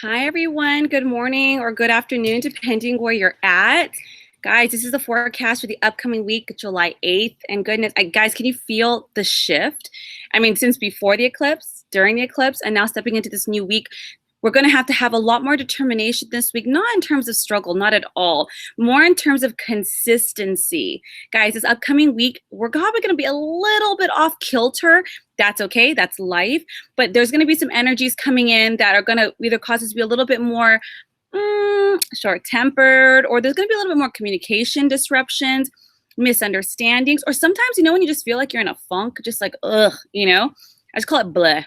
Hi, everyone. Good morning or good afternoon, depending where you're at. Guys, this is the forecast for the upcoming week, July 8th. And goodness, guys, can you feel the shift? I mean, since before the eclipse, during the eclipse, and now stepping into this new week, we're going to have a lot more determination this week, not in terms of struggle, not at all, more in terms of consistency. Guys, this upcoming week, we're probably going to be a little bit off kilter. That's okay. That's life. But there's going to be some energies coming in that are going to either cause us to be a little bit more short-tempered, or there's going to be a little bit more communication disruptions, misunderstandings, or sometimes, when you just feel like you're in a funk, just like, ugh, I just call it bleh.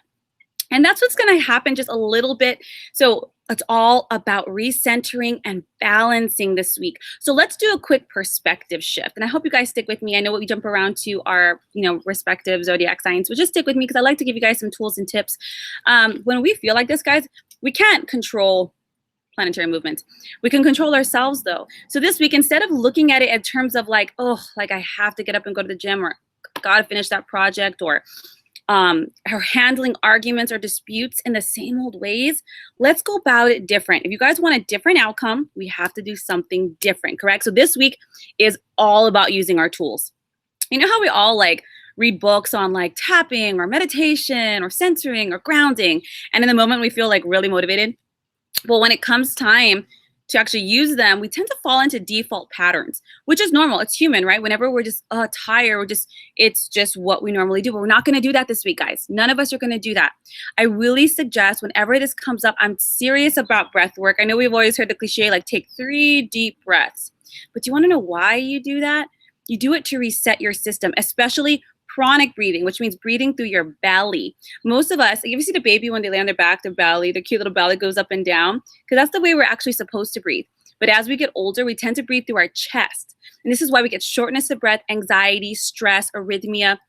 And that's what's going to happen just a little bit. So it's all about recentering and balancing this week. So let's do a quick perspective shift. And I hope you guys stick with me. I know we jump around to our, respective zodiac signs, but just stick with me because I like to give you guys some tools and tips. When we feel like this, guys, we can't control planetary movements. We can control ourselves, though. So this week, instead of looking at it in terms of like, oh, like I have to get up and go to the gym, or got to finish that project, or handling arguments or disputes in the same old ways, let's go about it different. If you guys want a different outcome, we have to do something different, correct? So this week is all about using our tools. You know how we all read books on tapping or meditation or centering or grounding, and in the moment we feel really motivated? Well, when it comes time to actually use them, we tend to fall into default patterns, which is normal. It's human, right? Whenever we're just tired, it's just what we normally do. But we're not going to do that this week, guys. None of us are going to do that. I really suggest whenever this comes up, I'm serious about breath work. I know we've always heard the cliche, take 3 deep breaths. But do you want to know why you do that? You do it to reset your system, especially chronic breathing, which means breathing through your belly. Most of us, if you see the baby when they lay on their back, their belly, their cute little belly goes up and down, because that's the way we're actually supposed to breathe. But as we get older, we tend to breathe through our chest. And this is why we get shortness of breath, anxiety, stress, arrhythmia.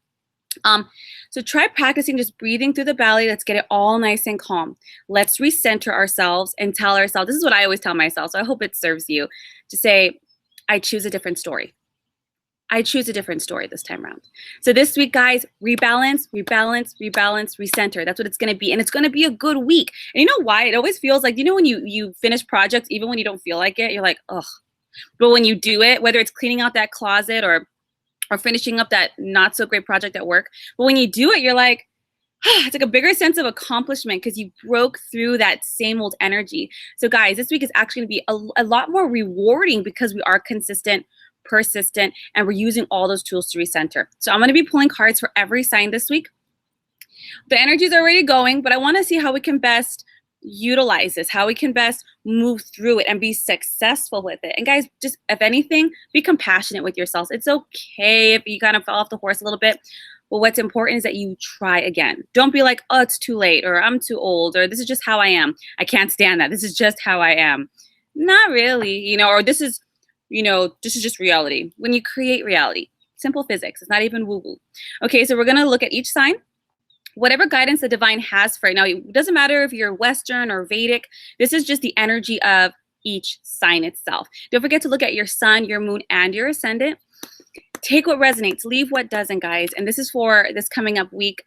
So try practicing just breathing through the belly. Let's get it all nice and calm. Let's recenter ourselves and tell ourselves, this is what I always tell myself, so I hope it serves you, to say, I choose a different story. I choose a different story this time around. So this week, guys, rebalance, rebalance, rebalance, recenter. That's what it's going to be. And it's going to be a good week. And you know why? It always feels like, when you finish projects, even when you don't feel like it, you're like, ugh. But when you do it, whether it's cleaning out that closet or finishing up that not so great project at work, but when you do it, you're like, it's like a bigger sense of accomplishment because you broke through that same old energy. So guys, this week is actually going to be a lot more rewarding because we are consistent, persistent, and we're using all those tools to recenter. So I'm going to be pulling cards for every sign this week. The energy is already going, but I want to see how we can best utilize this, how we can best move through it and be successful with it. And guys, just if anything, be compassionate with yourselves. It's okay if you kind of fell off the horse a little bit. But what's important is that you try again. Don't be like, oh, it's too late, or I'm too old, or this is just how I am. I can't stand that. This is just how I am. Not really, or this is just reality. When you create reality, simple physics, it's not even woo-woo. Okay, so we're going to look at each sign, whatever guidance the divine has for it. Now, it doesn't matter if you're Western or Vedic. This is just the energy of each sign itself. Don't forget to look at your sun, your moon, and your ascendant. Take what resonates, leave what doesn't, guys. And this is for this coming up week,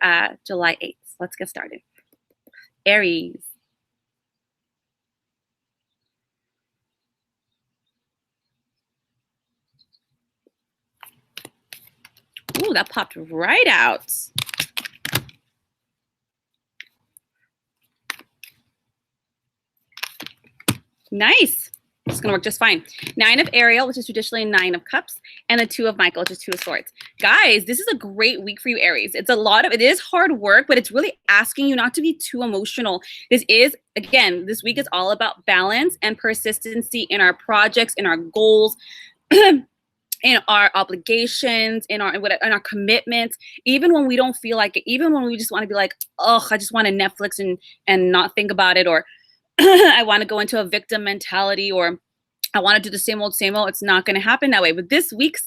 July 8th. Let's get started. Aries. Ooh, that popped right out. Nice. It's going to work just fine. 9 of Ariel, which is traditionally 9 of Cups, and the 2 of Michael, which is 2 of Swords. Guys, this is a great week for you, Aries. It is hard work, but it's really asking you not to be too emotional. This week is all about balance and persistency in our projects, in our goals, in our obligations, in our commitments, even when we don't feel like it, even when we just want to be like, oh, I just want to Netflix and not think about it, or I want to go into a victim mentality, or I want to do the same old, it's not going to happen that way. But this week,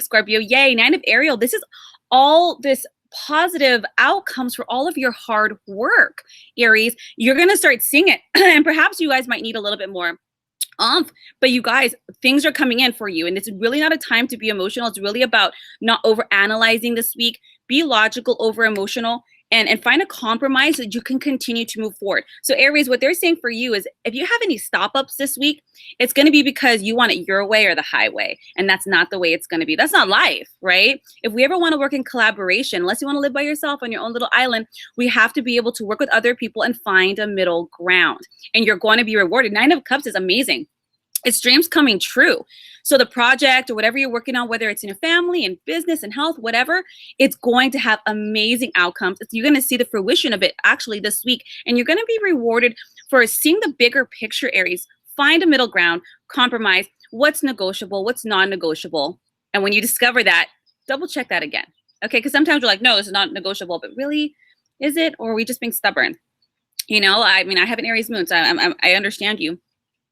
Scorpio, yay, 9 of Ariel, this is all this positive outcomes for all of your hard work, Aries. You're going to start seeing it. And perhaps you guys might need a little bit more but you guys, things are coming in for you, and it's really not a time to be emotional. It's really about not over analyzing this week. Be logical over emotional, and find a compromise so that you can continue to move forward. So Aries, what they're saying for you is if you have any stop-ups this week, it's going to be because you want it your way or the highway. And that's not the way it's going to be. That's not life, right? If we ever want to work in collaboration, unless you want to live by yourself on your own little island, we have to be able to work with other people and find a middle ground. And you're going to be rewarded. 9 of Cups is amazing. It's dreams coming true. So the project or whatever you're working on, whether it's in your family and business and health, whatever, it's going to have amazing outcomes. You're going to see the fruition of it actually this week, and you're going to be rewarded for seeing the bigger picture, Aries. Find a middle ground, compromise, what's negotiable, what's non-negotiable. And when you discover that, double check that again. Okay, because sometimes we're like, no, this is not negotiable, but really, is it? Or are we just being stubborn? You know, I mean, I have an Aries moon, so I understand you.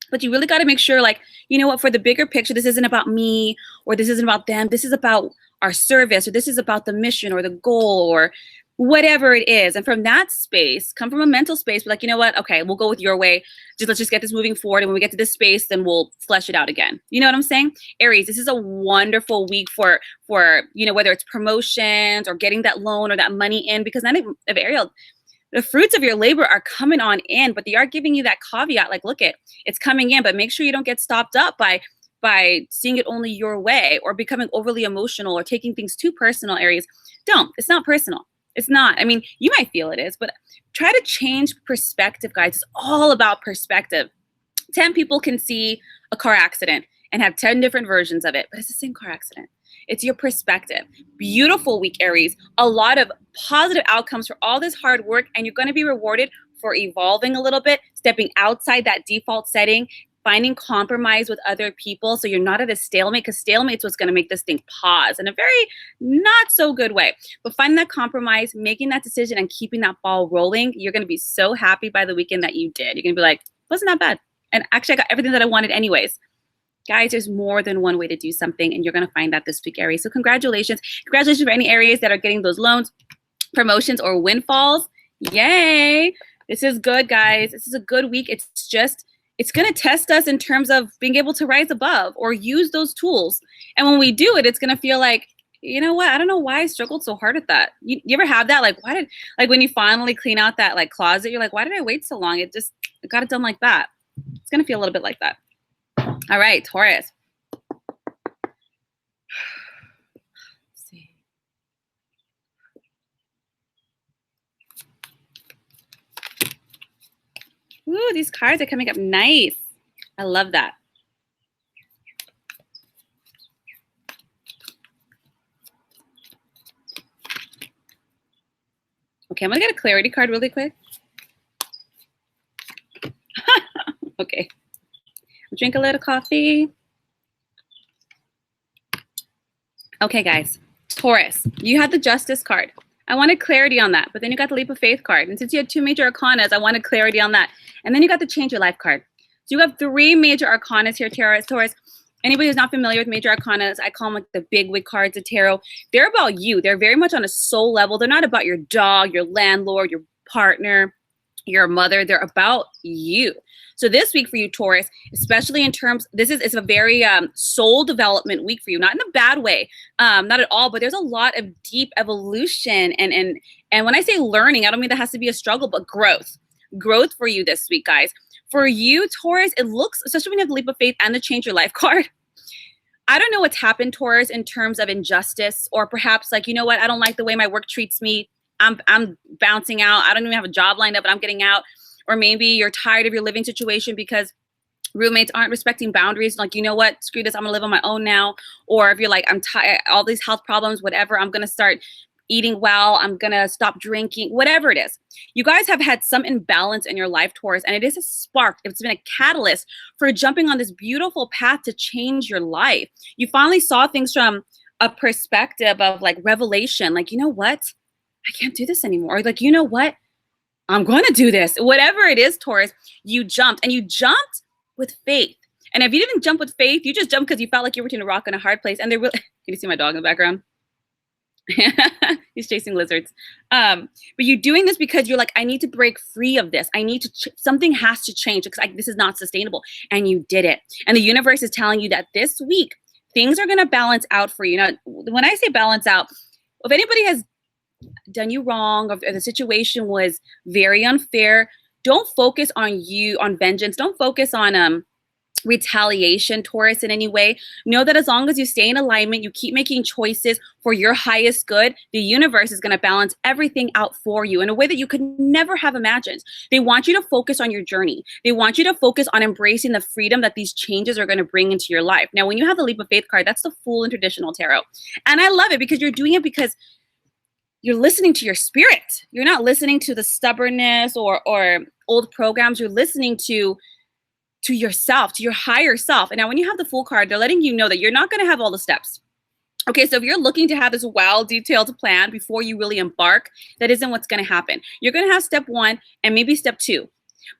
But you really got to make sure, like, you know what, for the bigger picture, this isn't about me or this isn't about them. This is about our service, or this is about the mission or the goal or whatever it is. And from that space, come from a mental space, be like, you know what, okay, we'll go with your way. Let's just get this moving forward. And when we get to this space, then we'll flesh it out again. You know what I'm saying? Aries, this is a wonderful week for you know, whether it's promotions or getting that loan or that money in, because none of Ariel, the fruits of your labor are coming on in, but they are giving you that caveat, like, look, it's coming in, but make sure you don't get stopped up by seeing it only your way or becoming overly emotional or taking things too personal, Aries. Don't. It's not personal. It's not. I mean, you might feel it is, but try to change perspective, guys. It's all about perspective. 10 people can see a car accident and have 10 different versions of it, but it's the same car accident. It's your perspective. Beautiful week, Aries. A lot of positive outcomes for all this hard work, and you're going to be rewarded for evolving a little bit, stepping outside that default setting, finding compromise with other people so you're not at a stalemate, because stalemate's what's going to make this thing pause in a very not so good way. But finding that compromise, making that decision, and keeping that ball rolling, you're going to be so happy by the weekend that you did. You're going to be like, wasn't that bad? And actually, I got everything that I wanted anyways. Guys, there's more than one way to do something, and you're going to find that this week, Aries. So congratulations. Congratulations for any Aries that are getting those loans, promotions, or windfalls. Yay. This is good, guys. This is a good week. It's going to test us in terms of being able to rise above or use those tools. And when we do it, it's going to feel like, you know what? I don't know why I struggled so hard at that. You ever have that? Like, when you finally clean out that like closet, you're like, why did I wait so long? It got it done like that. It's going to feel a little bit like that. All right, Taurus. Let's see. Ooh, these cards are coming up nice. I love that. Okay, I'm gonna get a clarity card really quick. Okay. Drink a little coffee. Okay, guys. Taurus, you had the Justice card. I wanted clarity on that, but then you got the Leap of Faith card. And since you had 2 major arcanas, I wanted clarity on that. And then you got the Change Your Life card. So you have 3 major arcanas here, Taurus. Anybody who's not familiar with major arcanas, I call them like the big wig cards of tarot. They're about you. They're very much on a soul level. They're not about your dog, your landlord, your partner, your mother. They're about you. So this week for you, Taurus, especially in terms, it's a very soul development week for you, not in a bad way, not at all, but there's a lot of deep evolution. And when I say learning, I don't mean that has to be a struggle, but growth for you this week, guys. For you, Taurus, it looks, especially when you have the Leap of Faith and the Change Your Life card, I don't know what's happened, Taurus, in terms of injustice, or perhaps like, you know what, I don't like the way my work treats me. I'm bouncing out. I don't even have a job lined up, but I'm getting out. Or maybe you're tired of your living situation because roommates aren't respecting boundaries. Like, you know what, screw this, I'm gonna live on my own now. Or if you're like, I'm tired, all these health problems, whatever, I'm gonna start eating well, I'm gonna stop drinking, whatever it is. You guys have had some imbalance in your life, Taurus, and it is a spark. It's been a catalyst for jumping on this beautiful path to change your life. You finally saw things from a perspective of like revelation, like, you know what, I can't do this anymore. Or like, you know what, I'm going to do this. Whatever it is, Taurus, you jumped, and you jumped with faith. And if you didn't jump with faith, you just jumped because you felt like you were between a rock and a hard place. And they really, can you see my dog in the background? He's chasing lizards. But you're doing this because you're like, I need to break free of this. I need to, something has to change because this is not sustainable. And you did it. And the universe is telling you that this week, things are going to balance out for you. Now, when I say balance out, if anybody has done you wrong, or the situation was very unfair, don't focus on vengeance. Don't focus on retaliation, Taurus, in any way. Know that as long as you stay in alignment, you keep making choices for your highest good, the universe is going to balance everything out for you in a way that you could never have imagined. They want you to focus on your journey. They want you to focus on embracing the freedom that these changes are going to bring into your life. Now, when you have the leap of faith card, that's the Fool in traditional tarot. And I love it because you're doing it because you're listening to your spirit. You're not listening to the stubbornness or old programs. You're listening to yourself, to your higher self. And now when you have the Fool card, they're letting you know that you're not going to have all the steps. Okay, so if you're looking to have this well-detailed plan before you really embark, that isn't what's going to happen. You're going to have step 1 and maybe step 2.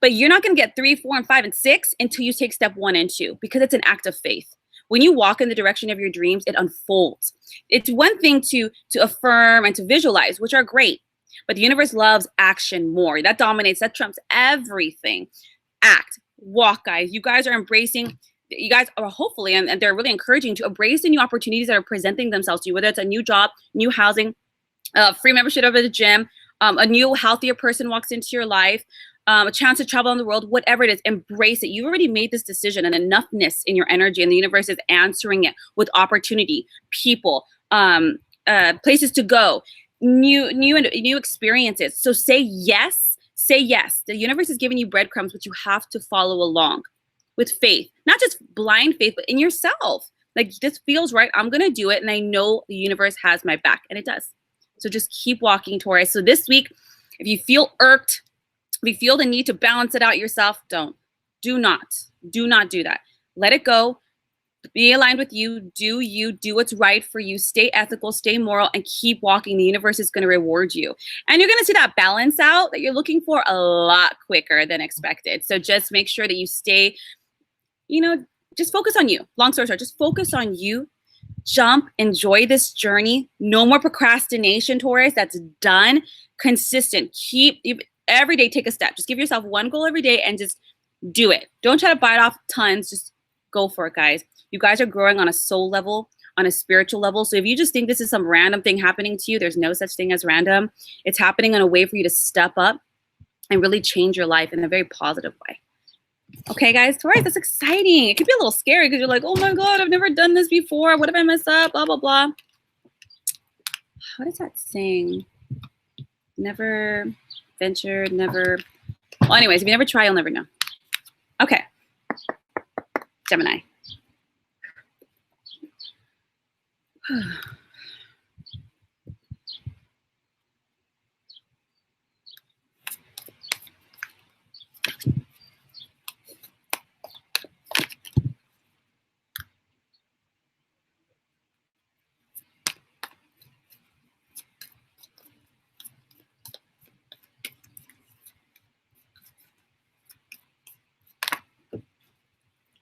But you're not going to get 3, 4, and 5, and 6 until you take step 1 and 2, because it's an act of faith. When you walk in the direction of your dreams, it unfolds. It's one thing to affirm and to visualize, which are great, but the universe loves action more. That dominates, that trumps everything. Act, walk, guys. You guys are embracing, you guys are hopefully, and they're really encouraging you to embrace the new opportunities that are presenting themselves to you, whether it's a new job, new housing, free membership of the gym, a new healthier person walks into your life, a chance to travel in the world, whatever it is, embrace it. You've already made this decision, and enoughness in your energy, and the universe is answering it with opportunity, people, places to go, new experiences. So say yes. Say yes. The universe is giving you breadcrumbs, but you have to follow along with faith, not just blind faith, but in yourself. Like, this feels right. I'm going to do it. And I know the universe has my back, and it does. So just keep walking, Taurus. So this week, if you feel irked, if you feel the need to balance it out yourself, do not do that. Let it go. Be aligned with you. Do what's right for you. Stay ethical, stay moral, and keep walking. The universe is going to reward you. And you're going to see that balance out that you're looking for a lot quicker than expected. So just make sure that you stay, just focus on you. Long story short, just focus on you. Jump, enjoy this journey. No more procrastination, Taurus. That's done. Consistent. Every day, take a step. Just give yourself one goal every day and just do it. Don't try to bite off tons. Just go for it, guys. You guys are growing on a soul level, on a spiritual level. So if you just think this is some random thing happening to you, there's no such thing as random. It's happening in a way for you to step up and really change your life in a very positive way. Okay, guys, Taurus, that's exciting. It could be a little scary because you're like, oh my God, I've never done this before. What if I mess up? Blah, blah, blah. What is that saying? Never ventured, never. Well, anyways, if you never try, you'll never know. Okay. Gemini.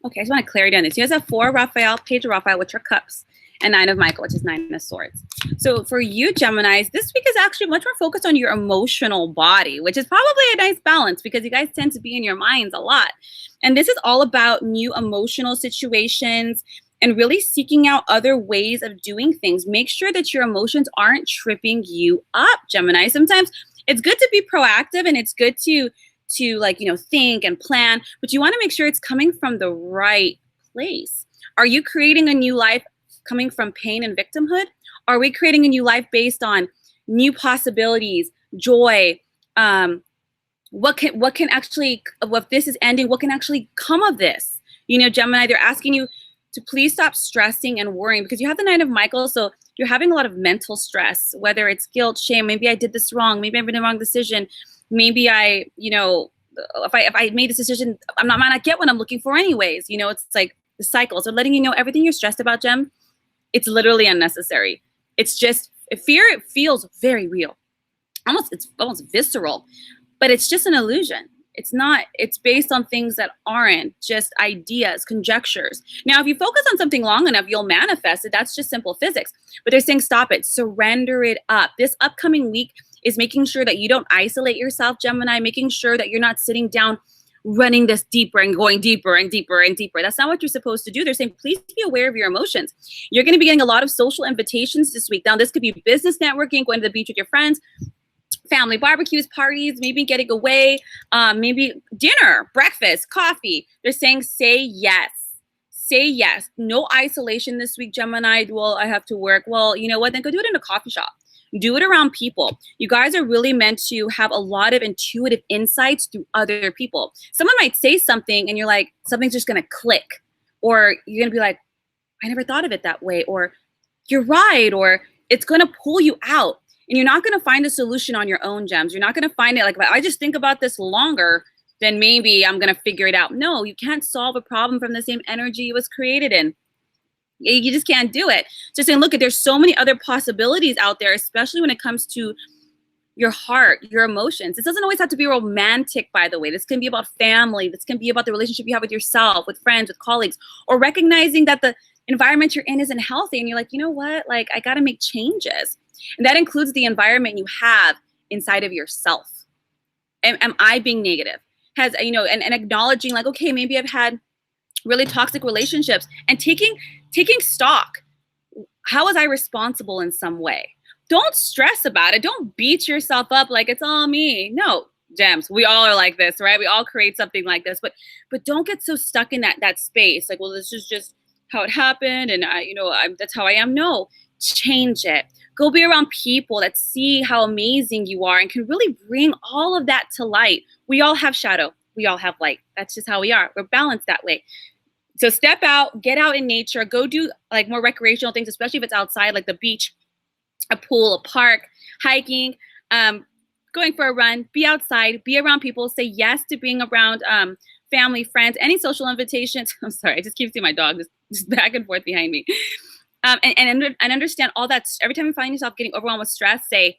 Okay, I just want to clarity on this. You guys have 4 Raphael, Page of Raphael, which are cups, and 9 of Michael, which is 9 of swords. So for you, Geminis, this week is actually much more focused on your emotional body, which is probably a nice balance because you guys tend to be in your minds a lot. And this is all about new emotional situations and really seeking out other ways of doing things. Make sure that your emotions aren't tripping you up, Gemini. Sometimes it's good to be proactive and it's good to think and plan, but you want to make sure it's coming from the right place. Are you creating a new life coming from pain and victimhood? Are we creating a new life based on new possibilities, joy? What can actually, if this is ending, what can actually come of this? Gemini, they're asking you to please stop stressing and worrying because you have the 9 of Michael, so you're having a lot of mental stress, whether it's guilt, shame, maybe I did this wrong, maybe I made the wrong decision. Maybe I, if I made this decision, might not get what I'm looking for anyways. It's like the cycle. So letting you know everything you're stressed about, Gem, it's literally unnecessary. It's just fear. It feels very real. It's almost visceral, but it's just an illusion. It's not. It's based on things that aren't, just ideas, conjectures. Now, if you focus on something long enough, you'll manifest it. That's just simple physics. But they're saying stop it. Surrender it up. This upcoming week is making sure that you don't isolate yourself, Gemini, making sure that you're not sitting down running this deeper and going deeper and deeper and deeper. That's not what you're supposed to do. They're saying, please be aware of your emotions. You're going to be getting a lot of social invitations this week. Now, this could be business networking, going to the beach with your friends, family barbecues, parties, maybe getting away, maybe dinner, breakfast, coffee. They're saying, say yes. Say yes. No isolation this week, Gemini. Well, I have to work. Well, you know what? Then go do it in a coffee shop. Do it around people. You guys are really meant to have a lot of intuitive insights through other people. Someone might say something and you're like, something's just going to click. Or you're going to be like, I never thought of it that way. Or you're right. Or it's going to pull you out. And you're not going to find the solution on your own, Gems. You're not going to find it like, I just think about this longer, then maybe I'm going to figure it out. No, you can't solve a problem from the same energy it was created in. You just can't do it. Just saying, look, there's so many other possibilities out there, especially when it comes to your heart, your emotions. This doesn't always have to be romantic, by the way. This can be about family. This can be about the relationship you have with yourself, with friends, with colleagues, or recognizing that the environment you're in isn't healthy. And you're like, you know what? Like, I got to make changes. And that includes the environment you have inside of yourself. Am I being negative? Has, you know, and acknowledging like, okay, maybe I've had really toxic relationships and taking stock. How was I responsible in some way? Don't stress about it. Don't beat yourself up like it's all me. No, Gems, we all are like this, right? We all create something like this, but don't get so stuck in that space. Like, well, this is just how it happened. And that's how I am. No, change it. Go be around people that see how amazing you are and can really bring all of that to light. We all have shadow. We all have light. That's just how we are. We're balanced that way. So step out, get out in nature, go do like more recreational things, especially if it's outside, like the beach, a pool, a park, hiking, going for a run, be outside, be around people, say yes to being around family, friends, any social invitations. I'm sorry, I just keep seeing my dog just back and forth behind me. And understand all that. Every time you find yourself getting overwhelmed with stress, say,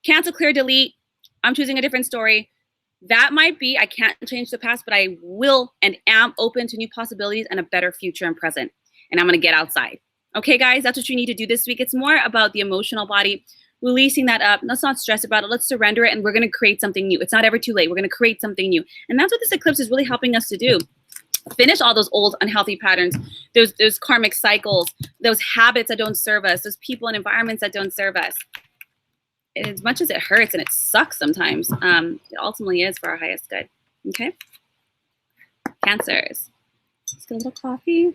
cancel, clear, delete. I'm choosing a different story. That might be, I can't change the past, but I will and am open to new possibilities and a better future and present. And I'm going to get outside. Okay, guys, that's what you need to do this week. It's more about the emotional body, releasing that up. Let's not stress about it. Let's surrender it. And we're going to create something new. It's not ever too late. We're going to create something new. And that's what this eclipse is really helping us to do. Finish all those old unhealthy patterns, those karmic cycles, those habits that don't serve us, those people and environments that don't serve us. As much as it hurts and it sucks sometimes, it ultimately is for our highest good. Okay? Cancers. Let's get a little coffee.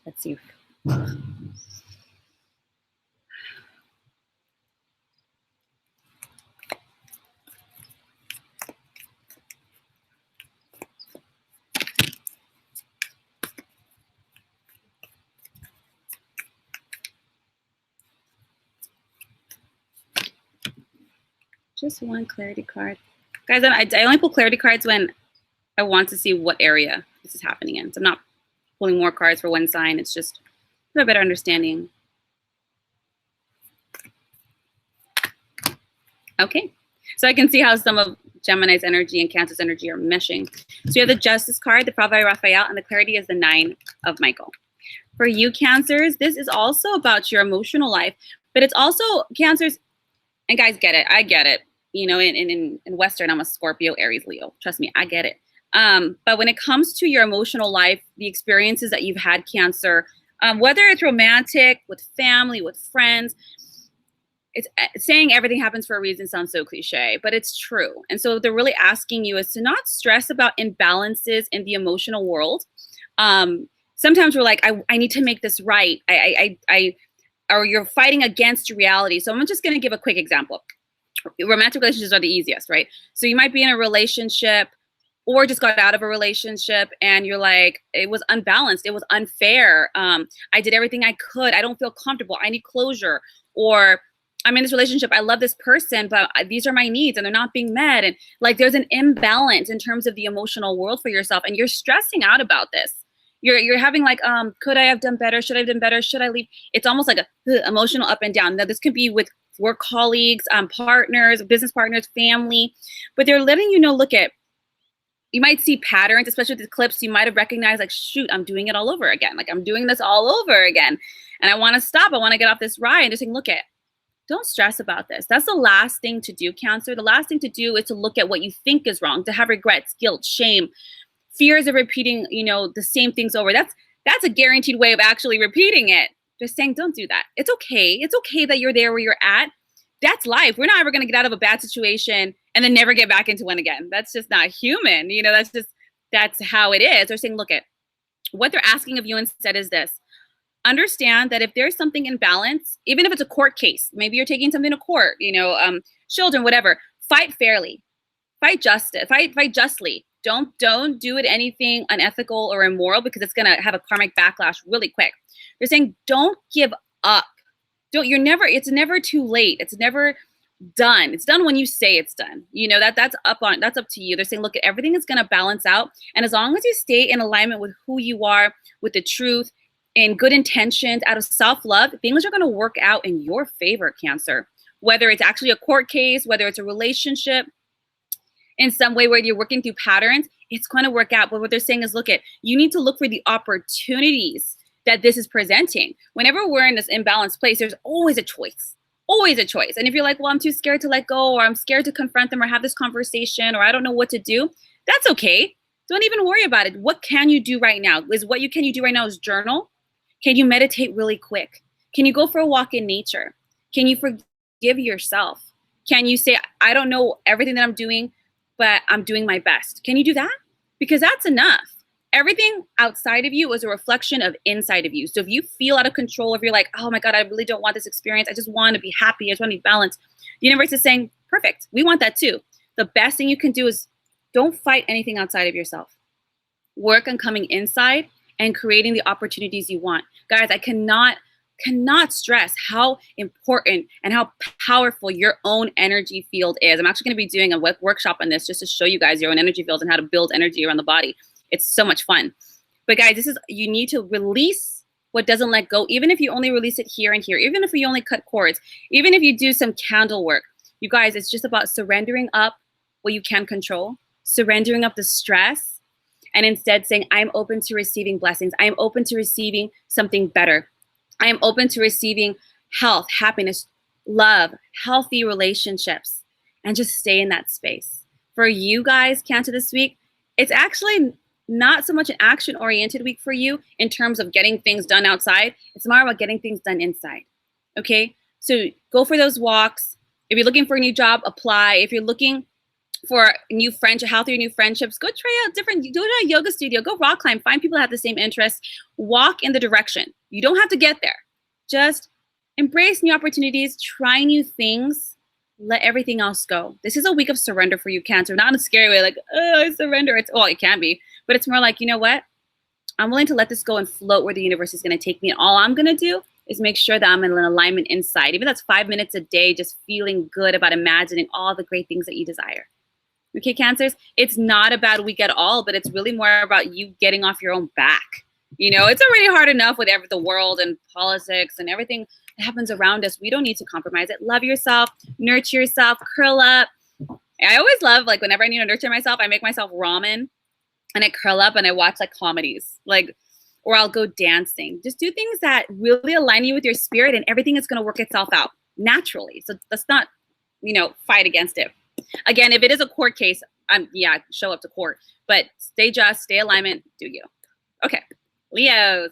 Let's see. Just one clarity card. Guys, I only pull clarity cards when I want to see what area this is happening in. So I'm not pulling more cards for one sign. It's just for a better understanding. Okay. So I can see how some of Gemini's energy and Cancer's energy are meshing. So you have the Justice card, the Pravai Raphael, and the clarity is the 9 of Michael. For you, Cancers, this is also about your emotional life, but it's also Cancers, and guys get it. I get it. You know, in Western, I'm a Scorpio, Aries, Leo. Trust me, I get it. But when it comes to your emotional life, the experiences that you've had, Cancer, whether it's romantic, with family, with friends, it's saying everything happens for a reason sounds so cliche, but it's true. And so they're really asking you is to not stress about imbalances in the emotional world. Sometimes we're like, I need to make this right. Or you're fighting against reality. So I'm just going to give a quick example. Romantic relationships are the easiest, right? So you might be in a relationship or just got out of a relationship and you're like, it was unbalanced. It was unfair. I did everything I could. I don't feel comfortable. I need closure. Or I'm in this relationship. I love this person, but these are my needs and they're not being met. And like, there's an imbalance in terms of the emotional world for yourself. And you're stressing out about this. You're having like, could I have done better? Should I have done better? Should I leave? It's almost like a emotional up and down. Now this could be with work colleagues, partners, business partners, family, but they're letting you know, look at, you might see patterns, especially with the eclipse, you might have recognized like, shoot, I'm doing it all over again. Like I'm doing this all over again. And I want to stop. I want to get off this ride and just saying, look at, Don't stress about this. That's the last thing to do, Cancer. The last thing to do is to look at what you think is wrong, to have regrets, guilt, shame, fears of repeating, the same things over. That's a guaranteed way of actually repeating it. Just saying, don't do that. It's okay. It's okay that you're there where you're at. That's life. We're not ever going to get out of a bad situation and then never get back into one again. That's just not human. That's how it is. They're saying, look at what they're asking of you instead is this. Understand that if there's something in balance, even if it's a court case, maybe you're taking something to court, children, whatever, fight fairly, fight justly. Don't do it anything unethical or immoral, because it's going to have a karmic backlash really quick. They're saying, don't give up. It's never too late. It's never done. It's done when you say it's done. That's up to you. They're saying, look, everything is going to balance out. And as long as you stay in alignment with who you are, with the truth, in good intentions, out of self-love, things are going to work out in your favor, Cancer. Whether it's actually a court case, whether it's a relationship, in some way where you're working through patterns, it's going to work out. But what they're saying is, you need to look for the opportunities that this is presenting. Whenever we're in this imbalanced place, there's always a choice. Always a choice. And if you're like, well, I'm too scared to let go, or I'm scared to confront them or have this conversation, or I don't know what to do, that's okay. Don't even worry about it. What can you do right now? What you can do right now is journal. Can you meditate really quick? Can you go for a walk in nature? Can you forgive yourself? Can you say, I don't know everything that I'm doing, but I'm doing my best? Can you do that? Because that's enough. Everything outside of you is a reflection of inside of you. So if you feel out of control, if you're like, oh my God, I really don't want this experience, I just want to be happy, I just want to be balanced, the universe is saying, perfect, we want that too. The best thing you can do is don't fight anything outside of yourself. Work on coming inside and creating the opportunities you want. Guys, I cannot stress how important and how powerful your own energy field is. I'm actually going to be doing a workshop on this just to show you guys your own energy field and how to build energy around the body. It's so much fun. But guys, you need to release what doesn't let go, even if you only release it here and here, even if you only cut cords, even if you do some candle work. You guys, it's just about surrendering up what you can control, surrendering up the stress, and instead saying, I'm open to receiving blessings. I am open to receiving something better. I am open to receiving health, happiness, love, healthy relationships, and just stay in that space. For you guys, Cancer, this week, it's actually not so much an action-oriented week for you in terms of getting things done outside. It's more about getting things done inside, okay? So go for those walks. If you're looking for a new job, apply. If you're looking for healthier new friendships, go try out go to a yoga studio, go rock climb, find people that have the same interests, walk in the direction. You don't have to get there. Just embrace new opportunities, try new things, let everything else go. This is a week of surrender for you, Cancer. Not in a scary way, like, oh, I surrender. It can be, but it's more like, you know what? I'm willing to let this go and float where the universe is going to take me. And all I'm going to do is make sure that I'm in an alignment inside. Even that's 5 minutes a day, just feeling good about imagining all the great things that you desire. Okay, Cancers, it's not a bad week at all, but it's really more about you getting off your own back. It's already hard enough with the world and politics and everything that happens around us. We don't need to compromise it. Love yourself, nurture yourself, curl up. I always love, whenever I need to nurture myself, I make myself ramen and I curl up and I watch comedies, or I'll go dancing. Just do things that really align you with your spirit, and everything is going to work itself out naturally. So let's not, fight against it. Again, if it is a court case, show up to court. But stay alignment, do you. Okay, Leos.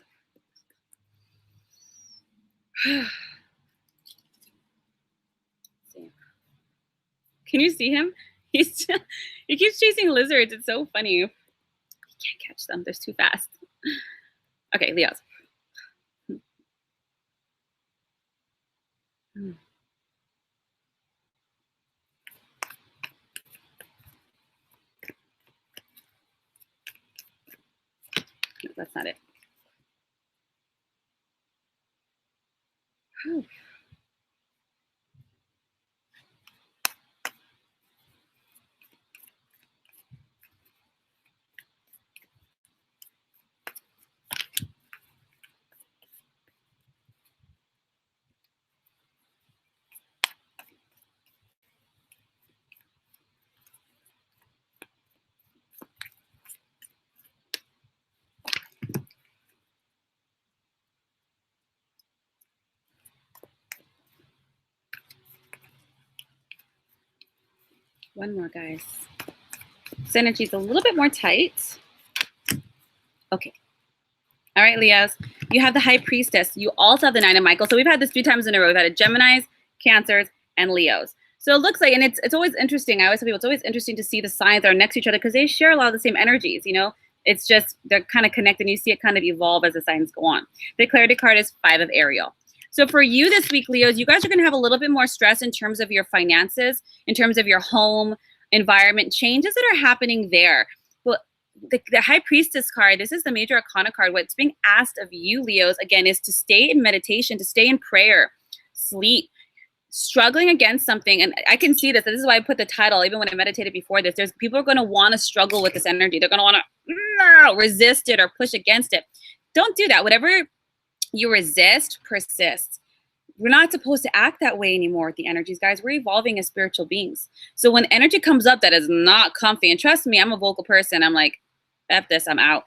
Can you see him? He keeps chasing lizards. It's so funny. He can't catch them. They're too fast. Okay, Leos. No, that's not it. Whew. One more, guys. This energy's a little bit more tight. Okay. All right, Leos. You have the High Priestess. You also have the Nine of Michael. So we've had this 3 times in a row. We've had a Geminis, Cancers, and Leos. So it looks like, and it's always interesting. I always tell people it's always interesting to see the signs that are next to each other because they share a lot of the same energies, you know? It's just, they're kind of connected and you see it kind of evolve as the signs go on. The clarity card is 5 of Ariel. So for you this week, Leos, you guys are going to have a little bit more stress in terms of your finances, in terms of your home environment, changes that are happening there. Well, the High Priestess card, this is the Major Arcana card. What's being asked of you, Leos, again, is to stay in meditation, to stay in prayer, sleep, struggling against something. And I can see this. This is why I put the title, even when I meditated before this. There's people are going to want to struggle with this energy. They're going to want to resist it or push against it. Don't do that. Whatever you resist, persists. We're not supposed to act that way anymore with the energies, guys. We're evolving as spiritual beings. So when energy comes up that is not comfy, and trust me, I'm a vocal person. I'm like, F this, I'm out.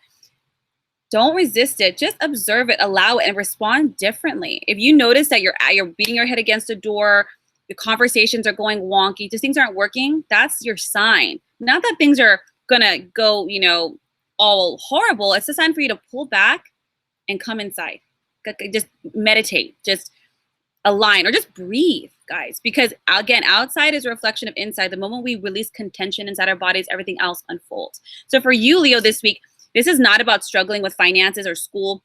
Don't resist it. Just observe it, allow it, and respond differently. If you notice that you're beating your head against the door, the conversations are going wonky, just things aren't working, that's your sign. Not that things are gonna go, you know, all horrible. It's a sign for you to pull back and come inside. Just meditate, just align, or just breathe, guys. Because again, outside is a reflection of inside. The moment we release contention inside our bodies, everything else unfolds. So for you, Leo, this week, this is not about struggling with finances or school.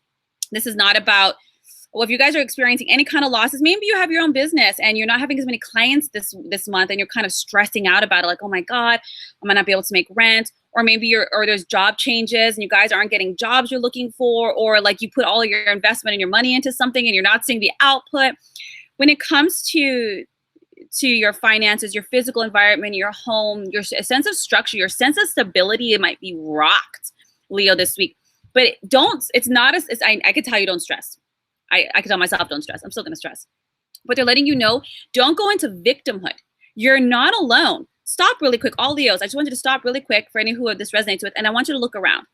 This is not about, well, if you guys are experiencing any kind of losses, maybe you have your own business and you're not having as many clients this month and you're kind of stressing out about it, like, oh my God, I might not be able to make rent. Or maybe there's job changes and you guys aren't getting jobs you're looking for, or like you put all of your investment and your money into something and you're not seeing the output. When it comes to your finances, your physical environment, your home, your sense of structure, your sense of stability, it might be rocked, Leo, this week. But I could tell you don't stress. I could tell myself don't stress. I'm still going to stress. But they're letting you know, don't go into victimhood. You're not alone. Stop really quick. All Leos, I just want you to stop really quick for any who this resonates with. And I want you to look around.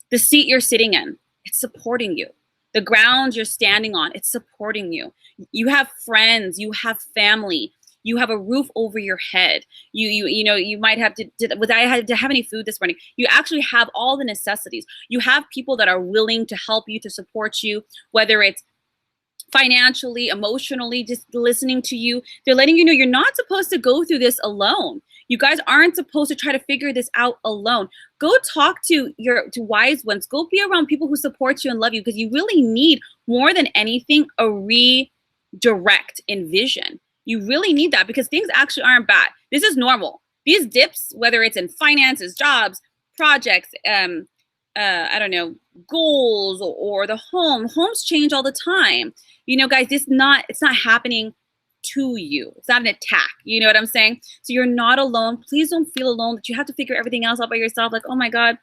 The seat you're sitting in, it's supporting you. The ground you're standing on, it's supporting you. You have friends, you have family, you have a roof over your head. You might have I had to have any food this morning. You actually have all the necessities. You have people that are willing to help you, to support you, whether it's financially, emotionally, just listening to you. They're letting you know you're not supposed to go through this alone. You guys aren't supposed to try to figure this out alone. Go talk to wise ones. Go be around people who support you and love you, because you really need, more than anything, a redirect in vision. You really need that, because things actually aren't bad. This is normal. These dips, whether it's in finances, jobs, projects, I don't know, goals, or the homes change all the time. You know, guys, it's not happening to you. It's not an attack. You know what I'm saying? So you're not alone. Please don't feel alone that you have to figure everything else out by yourself. Like, oh my God,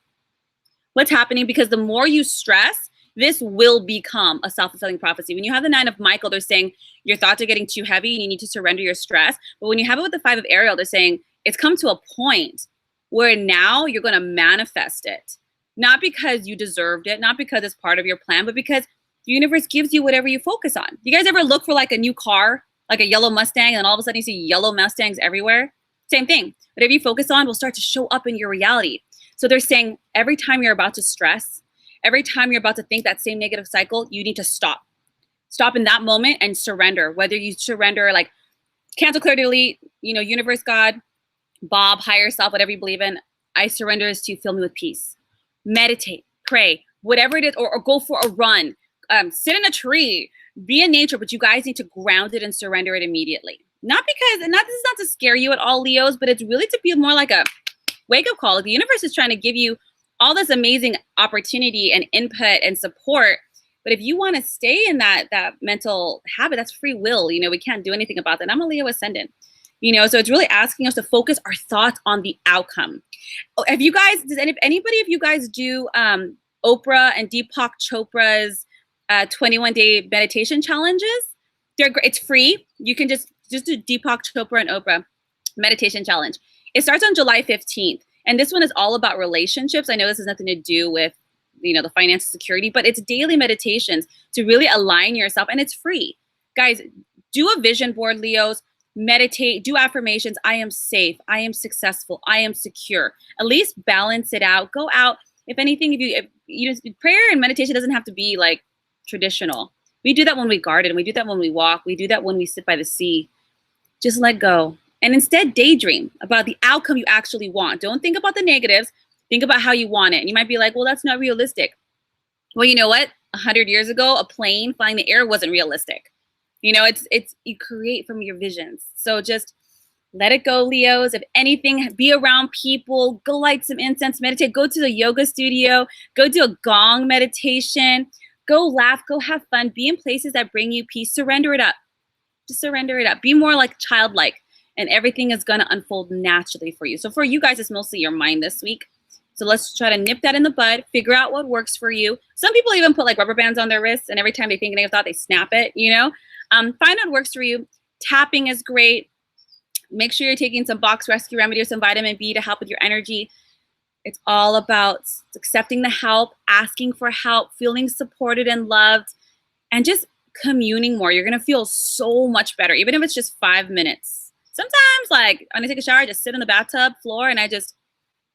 what's happening? Because the more you stress, this will become a self-fulfilling prophecy. When you have the 9 of Michael, they're saying your thoughts are getting too heavy and you need to surrender your stress. But when you have it with the 5 of Ariel, they're saying it's come to a point where now you're going to manifest it. Not because you deserved it, not because it's part of your plan, but because the universe gives you whatever you focus on. You guys ever look for like a new car, like a yellow Mustang, and all of a sudden you see yellow Mustangs everywhere? Same thing. Whatever you focus on will start to show up in your reality. So they're saying every time you're about to stress, every time you're about to think that same negative cycle, you need to stop. Stop in that moment and surrender. Whether you surrender, like, cancel, clear, delete, universe, God, Bob, higher self, whatever you believe in, I surrender this to you, fill me with peace. Meditate, pray, whatever it is, or go for a run, sit in a tree, be in nature, but you guys need to ground it and surrender it immediately. This is not to scare you at all, Leos, but it's really to be more like a wake-up call. The universe is trying to give you all this amazing opportunity and input and support. But if you want to stay in that mental habit, that's free will. We can't do anything about that. And I'm a Leo ascendant. So it's really asking us to focus our thoughts on the outcome. Have you guys, does anybody of you guys do Oprah and Deepak Chopra's 21-day meditation challenges? They're great. It's free. You can just do Deepak Chopra and Oprah meditation challenge. It starts on July 15th. And this one is all about relationships. I know this has nothing to do with, the financial security, but it's daily meditations to really align yourself, and it's free. Guys, do a vision board, Leos. meditate, do affirmations. I am safe. I am successful. I am secure. At least balance it out. Go out. If anything, if you prayer and meditation doesn't have to be like traditional. We do that when we garden. We do that when we walk. We do that when we sit by the sea. Just let go. And instead daydream about the outcome you actually want. Don't think about the negatives. Think about how you want it. And you might be like, well, that's not realistic. Well, you know what? 100 years ago, a plane flying the air wasn't realistic. You know, it's you create from your visions. So just let it go, Leos. If anything, be around people, go light some incense, meditate, go to the yoga studio, go do a gong meditation, go laugh, go have fun, be in places that bring you peace, surrender it up. Just surrender it up. Be more like childlike, and everything is going to unfold naturally for you. So for you guys, it's mostly your mind this week. So let's try to nip that in the bud, figure out what works for you. Some people even put like rubber bands on their wrists, and every time they think of a thought, they snap it, you know? Find out what works for you. Tapping is great. Make sure you're taking some box rescue remedy or some vitamin B to help with your energy. It's all about accepting the help, asking for help, feeling supported and loved, and just communing more. You're going to feel so much better, even if it's just 5 minutes. Sometimes, like, when I take a shower, I just sit on the bathtub floor and I just,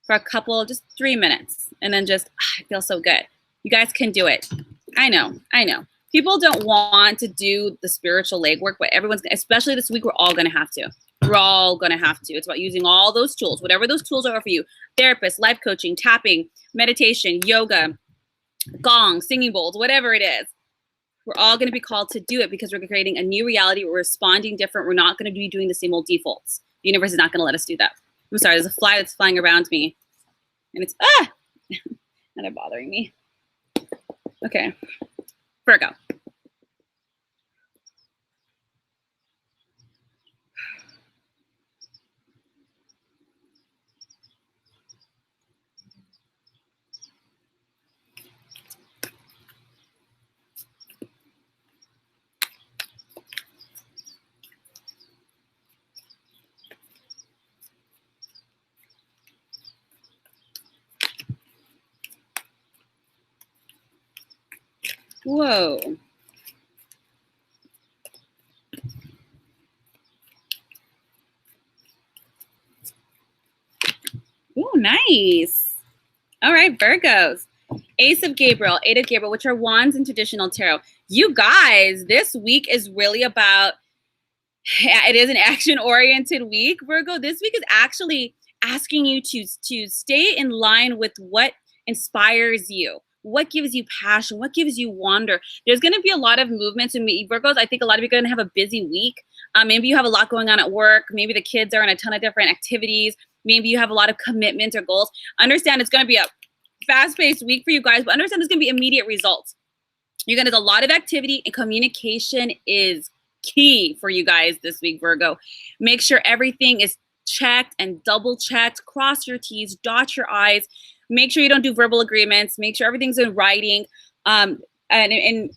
for a couple, just 3 minutes, and then just, I feel so good. You guys can do it. I know. People don't want to do the spiritual legwork, but everyone's, especially this week, we're all going to have to. We're all going to have to. It's about using all those tools, whatever those tools are for you. Therapist, life coaching, tapping, meditation, yoga, gong, singing bowls, whatever it is. We're all going to be called to do it because we're creating a new reality. We're responding different. We're not going to be doing the same old defaults. The universe is not going to let us do that. I'm sorry, there's a fly that's flying around me. And it's, and they're bothering me. Okay. Virgo. Whoa. Ooh, nice. All right, Virgos. Ace of Gabriel, Eight of Gabriel, which are wands in traditional tarot. You guys, this week is really about, it is an action-oriented week, Virgo. This week is actually asking you to stay in line with what inspires you. What gives you passion? What gives you wonder? There's going to be a lot of movements in Virgos. I think a lot of you are going to have a busy week. Maybe you have a lot going on at work. Maybe the kids are in a ton of different activities. Maybe you have a lot of commitments or goals. Understand it's going to be a fast-paced week for you guys, but understand there's going to be immediate results. You're going to have a lot of activity, and communication is key for you guys this week, Virgo. Make sure everything is checked and double-checked. Cross your T's, dot your I's. Make sure you don't do verbal agreements. Make sure everything's in writing, and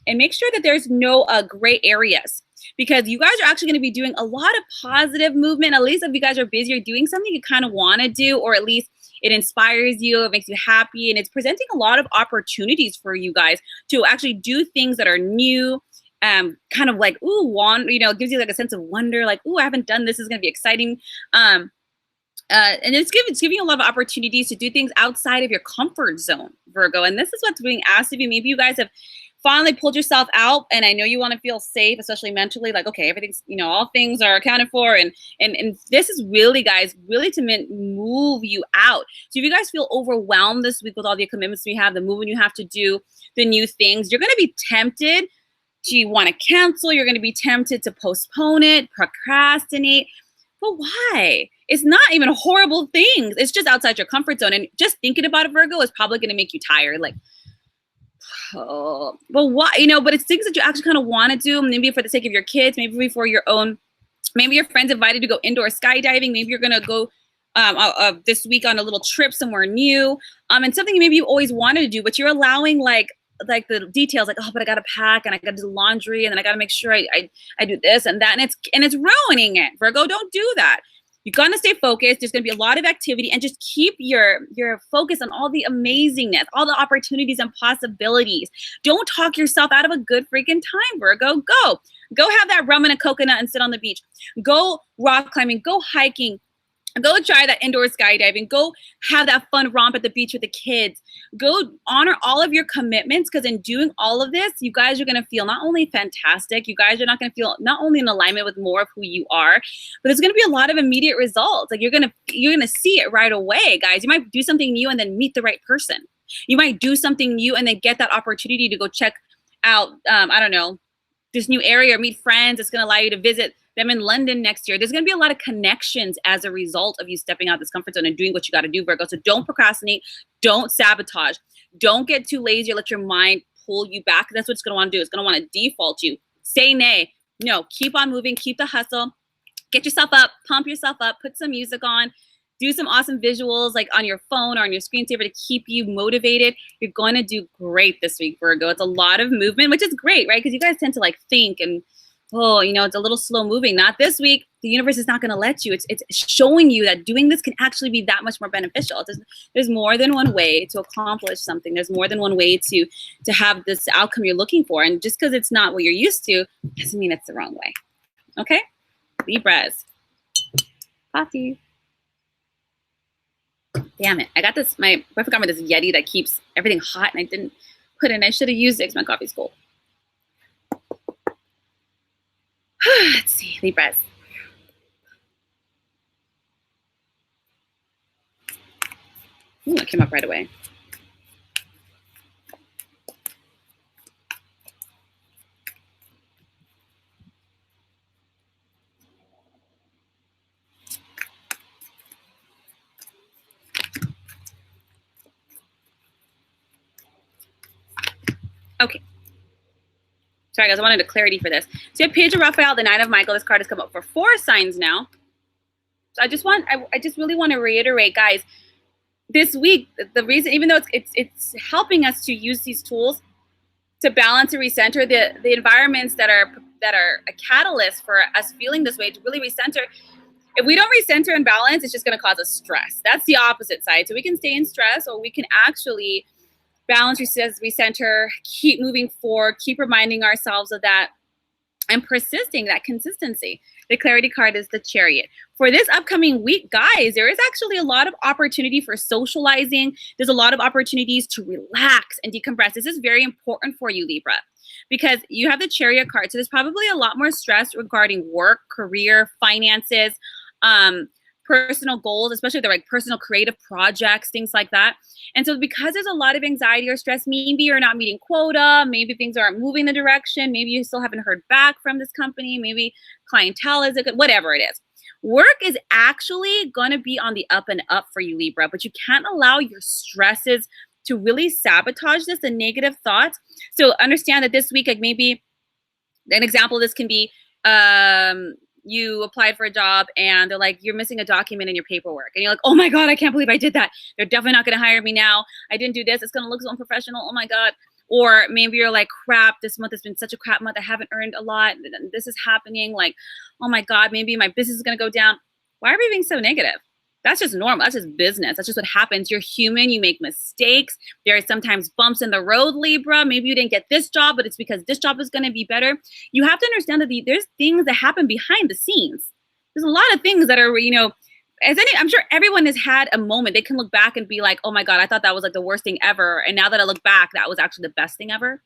make sure that there's no gray areas, because you guys are actually going to be doing a lot of positive movement. At least if you guys are busy or doing something you kind of want to do, or at least it inspires you, it makes you happy, and it's presenting a lot of opportunities for you guys to actually do things that are new, kind of like, it gives you like a sense of wonder, like, ooh, I haven't done this. This is going to be exciting. And it's giving you a lot of opportunities to do things outside of your comfort zone, Virgo. And this is what's being asked of you. Maybe you guys have finally pulled yourself out, and I know you want to feel safe, especially mentally, like, okay, everything's, all things are accounted for. And this is really, guys, really to move you out. So if you guys feel overwhelmed this week with all the commitments we have, the moving you have to do, the new things, you're going to be tempted to want to cancel. You're going to be tempted to postpone it, procrastinate. But why? It's not even horrible things. It's just outside your comfort zone. And just thinking about it, Virgo, is probably going to make you tired. Like, oh, but why? But it's things that you actually kind of want to do. Maybe for the sake of your kids, maybe for your own. Maybe your friends invited to go indoor skydiving. Maybe you're going to go this week on a little trip somewhere new. And something maybe you always wanted to do, but you're allowing like the details, like, oh, but I got to pack, and I got to do laundry, and then I got to make sure I do this and that. And it's ruining it. Virgo, don't do that. You're gonna stay focused. There's gonna be a lot of activity, and just keep your focus on all the amazingness, all the opportunities and possibilities. Don't talk yourself out of a good freaking time, Virgo. Go have that rum and a coconut and sit on the beach. Go rock climbing, go hiking, go try that indoor skydiving, go have that fun romp at the beach with the kids. Go honor all of your commitments, because in doing all of this, you guys are going to feel not only fantastic, you guys are not going to feel not only in alignment with more of who you are, but there's going to be a lot of immediate results. Like you're going to see it right away, guys. You might do something new and then meet the right person. You might do something new and then get that opportunity to go check out, I don't know, this new area or meet friends. It's going to allow you to visit them in London next year. There's going to be a lot of connections as a result of you stepping out this comfort zone and doing what you got to do, Virgo. So don't procrastinate. Don't sabotage. Don't get too lazy or let your mind pull you back. That's what it's going to want to do. It's going to want to default you. Say nay. No, keep on moving. Keep the hustle. Get yourself up. Pump yourself up. Put some music on. Do some awesome visuals like on your phone or on your screensaver to keep you motivated. You're going to do great this week, Virgo. It's a lot of movement, which is great, right? Because you guys tend to like think and, oh, you know, it's a little slow moving. Not this week. The universe is not going to let you. It's showing you that doing this can actually be that much more beneficial. There's more than one way to accomplish something. There's more than one way to have this outcome you're looking for. And just because it's not what you're used to doesn't mean it's the wrong way. Okay? Libras. Coffee. Damn it. I got this, my boyfriend got me this Yeti that keeps everything hot and I didn't put it in. I should have used it because my coffee's cold. Let's see, Libras. Ooh, it came up right away. Okay. Sorry, guys, I wanted a clarity for this. So you have Page of Raphael, the Knight of Michael. This card has come up for 4 signs now. So I just really want to reiterate, guys, this week, the reason, even though it's helping us to use these tools to balance and recenter the environments that are a catalyst for us feeling this way, to really recenter. If we don't recenter and balance, it's just going to cause us stress. That's the opposite side. So we can stay in stress, or we can actually balance, recenter, keep moving forward, keep reminding ourselves of that, and persisting, that consistency. The clarity card is the Chariot. For this upcoming week, guys, there is actually a lot of opportunity for socializing. There's a lot of opportunities to relax and decompress. This is very important for you, Libra, because you have the Chariot card. So there's probably a lot more stress regarding work, career, finances, personal goals, especially the like personal creative projects, things like that. And so because there's a lot of anxiety or stress, maybe you're not meeting quota, maybe things aren't moving the direction, maybe you still haven't heard back from this company, maybe clientele is a good, whatever it is. Work is actually going to be on the up and up for you, Libra, but you can't allow your stresses to really sabotage this, the negative thoughts. So understand that this week, like maybe an example of this can be, you applied for a job and they're like, you're missing a document in your paperwork. And you're like, oh my God, I can't believe I did that. They're definitely not going to hire me now. I didn't do this. It's going to look so unprofessional. Oh my God. Or maybe you're like, crap, this month has been such a crap month. I haven't earned a lot. This is happening. Like, oh my God, maybe my business is going to go down. Why are we being so negative? That's just normal. That's just business. That's just what happens. You're human. You make mistakes. There are sometimes bumps in the road, Libra. Maybe you didn't get this job, but it's because this job is going to be better. You have to understand that there's things that happen behind the scenes. There's a lot of things that are, I'm sure everyone has had a moment. They can look back and be like, oh my God, I thought that was like the worst thing ever. And now that I look back, that was actually the best thing ever.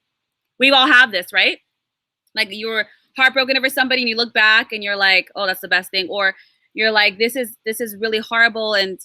We all have this, right? Like you were heartbroken over somebody and you look back and you're like, oh, that's the best thing. Or you're like, this is really horrible and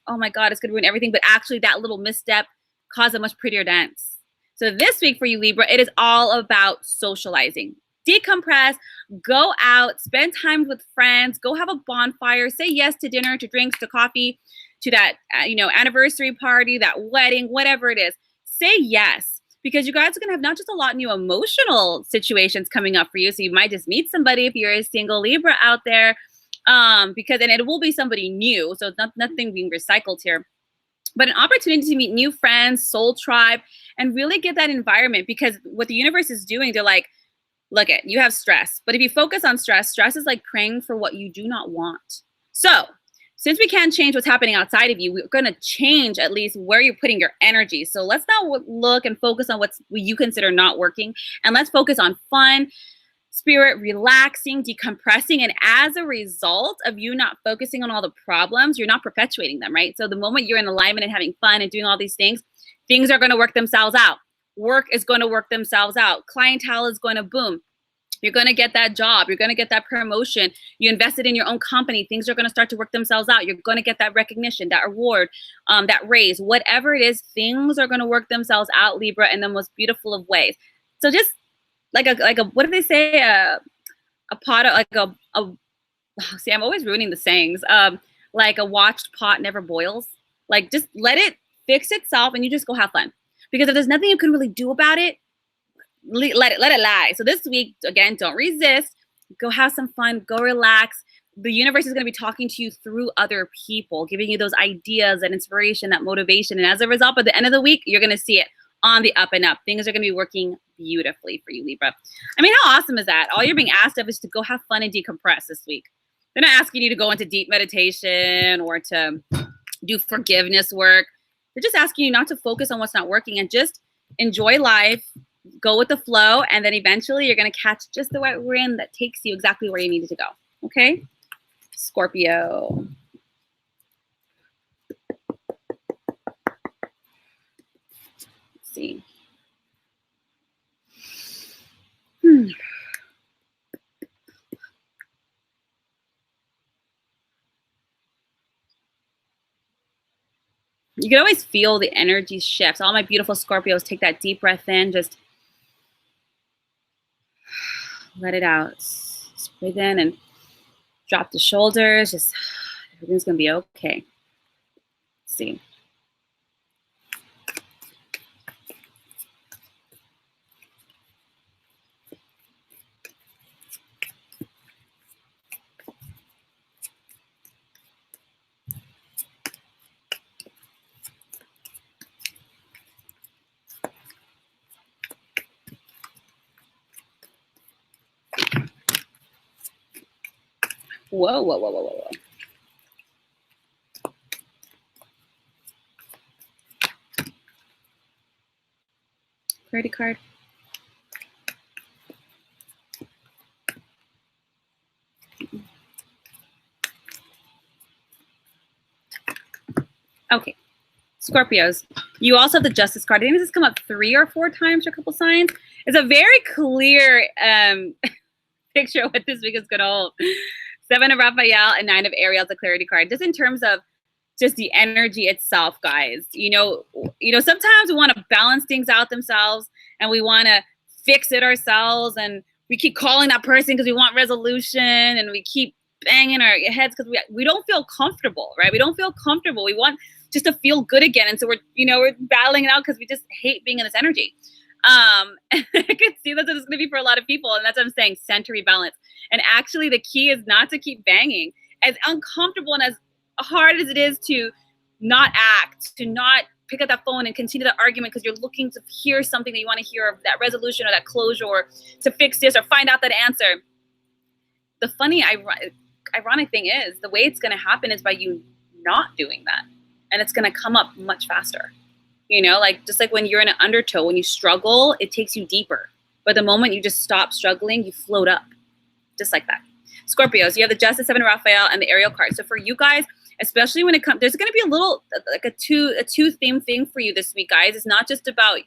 oh my God, it's gonna ruin everything. But actually that little misstep caused a much prettier dance. So this week for you, Libra, it is all about socializing. Decompress, go out, spend time with friends, go have a bonfire, say yes to dinner, to drinks, to coffee, to that anniversary party, that wedding, whatever it is. Say yes, because you guys are gonna have not just a lot of new emotional situations coming up for you. So you might just meet somebody if you're a single Libra out there. And it will be somebody new, so it's nothing being recycled here, but an opportunity to meet new friends, soul tribe, and really get that environment. Because what the universe is doing, they're like, look, you have stress, but if you focus on stress is like praying for what you do not want. So since we can't change what's happening outside of you, we're going to change at least where you're putting your energy. So let's not look and focus on what you consider not working. And let's focus on fun, spirit, relaxing, decompressing. And as a result of you not focusing on all the problems, you're not perpetuating them, right? So the moment you're in alignment and having fun and doing all these things, things are going to work themselves out. Work is going to work themselves out. Clientele is going to boom. You're going to get that job. You're going to get that promotion. You invested in your own company. Things are going to start to work themselves out. You're going to get that recognition, that award, that raise, whatever it is, things are going to work themselves out, Libra, in the most beautiful of ways. So just like a what do they say? A pot of see, I'm always ruining the sayings. Like a watched pot never boils. Like just let it fix itself and you just go have fun. Because if there's nothing you can really do about it, let it lie. So this week, again, don't resist. Go have some fun. Go relax. The universe is going to be talking to you through other people, giving you those ideas, that inspiration, that motivation. And as a result, by the end of the week, you're going to see it on the up and up. Things are going to be working beautifully for you, Libra. I mean, how awesome is that? All you're being asked of is to go have fun and decompress this week. They're not asking you to go into deep meditation or to do forgiveness work. They're just asking you not to focus on what's not working and just enjoy life, go with the flow, and then eventually you're going to catch just the right wind that takes you exactly where you needed to go. Okay? Scorpio. Let's see. You can always feel the energy shifts. All my beautiful Scorpios, take that deep breath in. Just let it out. Just breathe in and drop the shoulders. Just everything's going to be okay. Let's see. Whoa, whoa, whoa, whoa, whoa, whoa. Clarity card. Okay. Scorpios, you also have the Justice card. I think this has come up 3 or 4 times for a couple signs. It's a very clear picture of what this week is going to hold. 7 of Raphael and 9 of Ariel is a clarity card. Just in terms of just the energy itself, guys. You know, sometimes we want to balance things out themselves and we want to fix it ourselves and we keep calling that person because we want resolution and we keep banging our heads because we don't feel comfortable, right? We don't feel comfortable. We want just to feel good again. And so we're battling it out because we just hate being in this energy. I could see that's what it's going to be for a lot of people. And that's what I'm saying, center rebalance. And actually the key is not to keep banging. As uncomfortable and as hard as it is to not act, to not pick up that phone and continue the argument because you're looking to hear something that you want to hear, or that resolution or that closure, or to fix this or find out that answer. The funny, ironic thing is the way it's going to happen is by you not doing that. And it's going to come up much faster. Like just like when you're in an undertow, when you struggle, it takes you deeper. But the moment you just stop struggling, you float up. Just like that. Scorpios, you have the Justice, 7 Raphael, and the Ariel card. So for you guys, especially when it comes, there's going to be a little like a two theme thing for you this week, guys. It's not just about,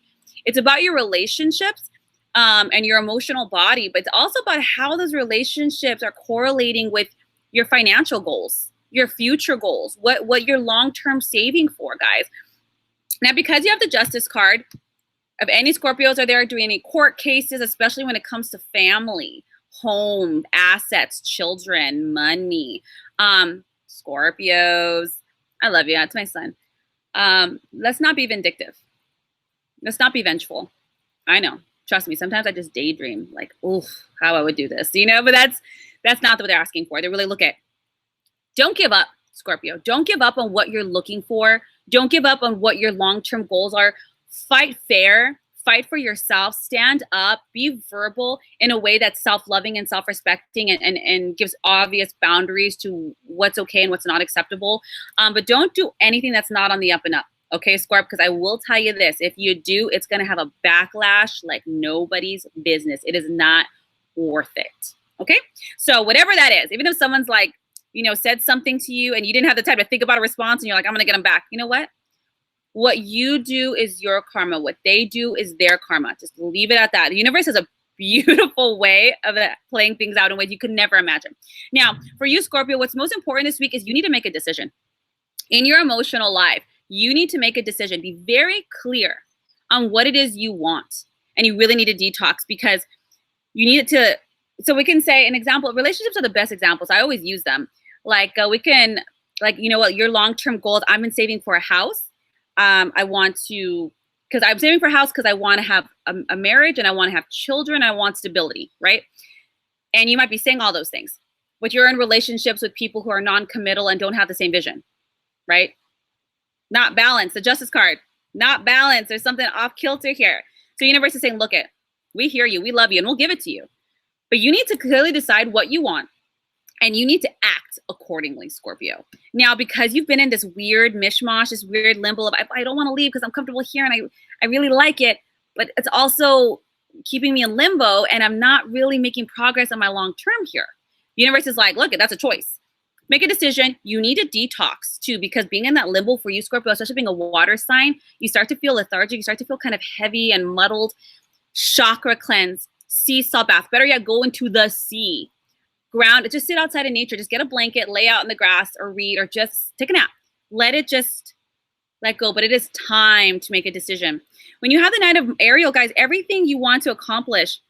it's about your relationships and your emotional body, but it's also about how those relationships are correlating with your financial goals, your future goals, what you're long-term saving for, guys. Now, because you have the Justice card, if any Scorpios are there doing any court cases, especially when it comes to family, home, assets, children, money, Scorpios, I love you. That's my son. Let's not be vindictive. Let's not be vengeful. I know. Trust me. Sometimes I just daydream like, oof, how I would do this, but that's not what they're asking for. They really look at, don't give up, Scorpio. Don't give up on what you're looking for. Don't give up on what your long-term goals are. Fight fair, fight for yourself, stand up, be verbal in a way that's self-loving and self-respecting and gives obvious boundaries to what's okay and what's not acceptable. But don't do anything that's not on the up and up. Okay, Scorp, because I will tell you this, if you do, it's going to have a backlash like nobody's business. It is not worth it. Okay, so whatever that is, even if someone's like, you know, said something to you and you didn't have the time to think about a response and you're like, I'm going to get them back. You know what? What you do is your karma. What they do is their karma. Just leave it at that. The universe has a beautiful way of playing things out in ways you could never imagine. Now, for you, Scorpio, what's most important this week is you need to make a decision. In your emotional life, you need to make a decision. Be very clear on what it is you want. And you really need to detox because you need it to, so we can say an example, relationships are the best examples. I always use them. Like we can, like, you know what, your long-term goals, I've been saving for a house. I want to, because I'm saving for a house because I want to have a marriage and I want to have children. I want stability, right? And you might be saying all those things, but you're in relationships with people who are non-committal and don't have the same vision, right? Not balanced. The justice card, not balanced. There's something off kilter here. So universe is saying, look it, we hear you, we love you, and we'll give it to you. But you need to clearly decide what you want. And you need to act accordingly, Scorpio. Now, because you've been in this weird mishmash, this weird limbo of, I don't want to leave because I'm comfortable here and I really like it, but it's also keeping me in limbo and I'm not really making progress on my long term here. The universe is like, look, that's a choice. Make a decision. You need a detox too, because being in that limbo for you, Scorpio, especially being a water sign, you start to feel lethargic. You start to feel kind of heavy and muddled. Chakra cleanse, sea salt bath. Better yet, go into the sea. Ground, just sit outside in nature, just get a blanket, lay out in the grass or read or just take a nap. Let it just let go, but it is time to make a decision. When you have the Knight of Ariel, guys, everything you want to accomplish,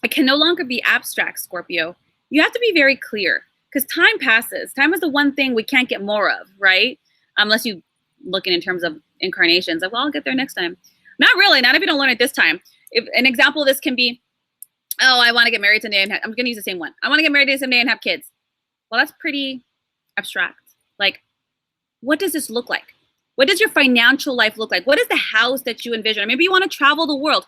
it can no longer be abstract, Scorpio. You have to be very clear because time passes. Time is the one thing we can't get more of, right? Unless you looking in terms of incarnations, like, well, I'll get there next time. Not really, not if you don't learn it this time. If an example of this can be, oh, I want to get married someday and I'm going to use the same one. I want to get married someday and have kids. Well, that's pretty abstract. Like, what does this look like? What does your financial life look like? What is the house that you envision? Or maybe you want to travel the world.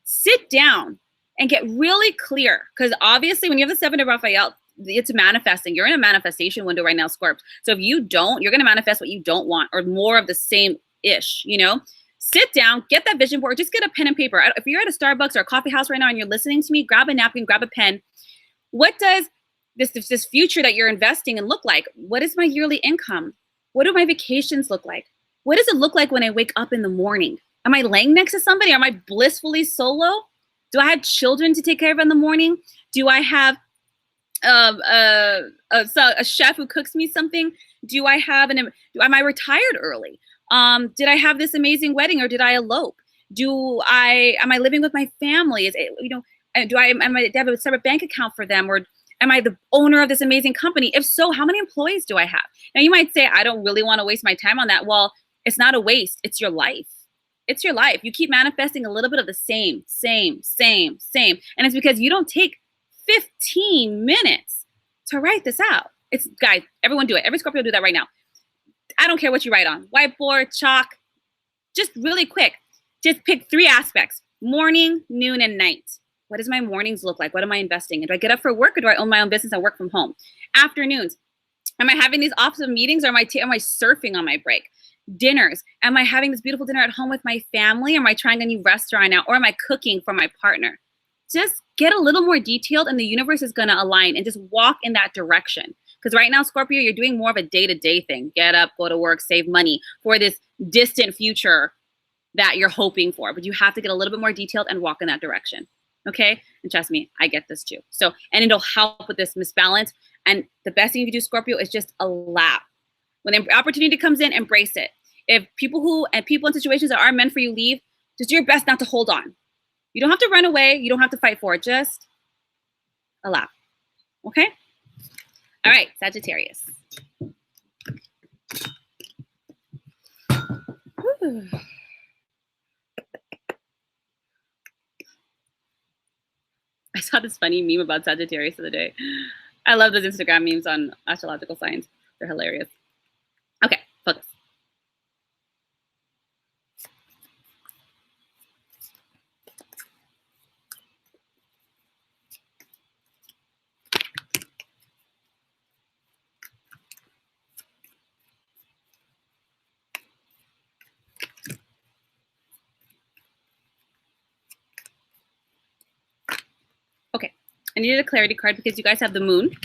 Sit down and get really clear. Because obviously when you have the 7 of Raphael, it's manifesting. You're in a manifestation window right now, Scorp. So if you don't, you're going to manifest what you don't want or more of the same-ish, you know? Sit down, get that vision board, just get a pen and paper. If you're at a Starbucks or a coffee house right now and you're listening to me, grab a napkin, grab a pen. What does this future that you're investing in look like? What is my yearly income? What do my vacations look like? What does it look like when I wake up in the morning? Am I laying next to somebody? Am I blissfully solo? Do I have children to take care of in the morning? Do I have a chef who cooks me something? Do I have am I retired early? Did I have this amazing wedding or did I elope? Am I living with my family? Is it, you know, do I have a separate bank account for them, or am I the owner of this amazing company? If so, how many employees do I have? Now you might say, I don't really want to waste my time on that. Well, it's not a waste. It's your life. It's your life. You keep manifesting a little bit of the same. And it's because you don't take 15 minutes to write this out. It's, guys, everyone do it. Every Scorpio do that right now. I don't care what you write on. Whiteboard, chalk, just really quick. Just pick 3 aspects: morning, noon, and night. What does my mornings look like? What am I investing in? Do I get up for work or do I own my own business and work from home? Afternoons, am I having these awesome meetings or am I surfing on my break? Dinners, am I having this beautiful dinner at home with my family? Or am I trying a new restaurant out? Or am I cooking for my partner? Just get a little more detailed and the universe is going to align and just walk in that direction. Because right now, Scorpio, you're doing more of a day-to-day thing. Get up, go to work, save money for this distant future that you're hoping for. But you have to get a little bit more detailed and walk in that direction. Okay? And trust me, I get this too. So, and it'll help with this misbalance. And the best thing you can do, Scorpio, is just allow. When the opportunity comes in, embrace it. If people in situations that are meant for you leave, just do your best not to hold on. You don't have to run away. You don't have to fight for it. Just allow. Okay? All right, Sagittarius. Whew. I saw this funny meme about Sagittarius the other day. I love those Instagram memes on astrological signs. They're hilarious. Okay, focus. I needed a clarity card because you guys have the moon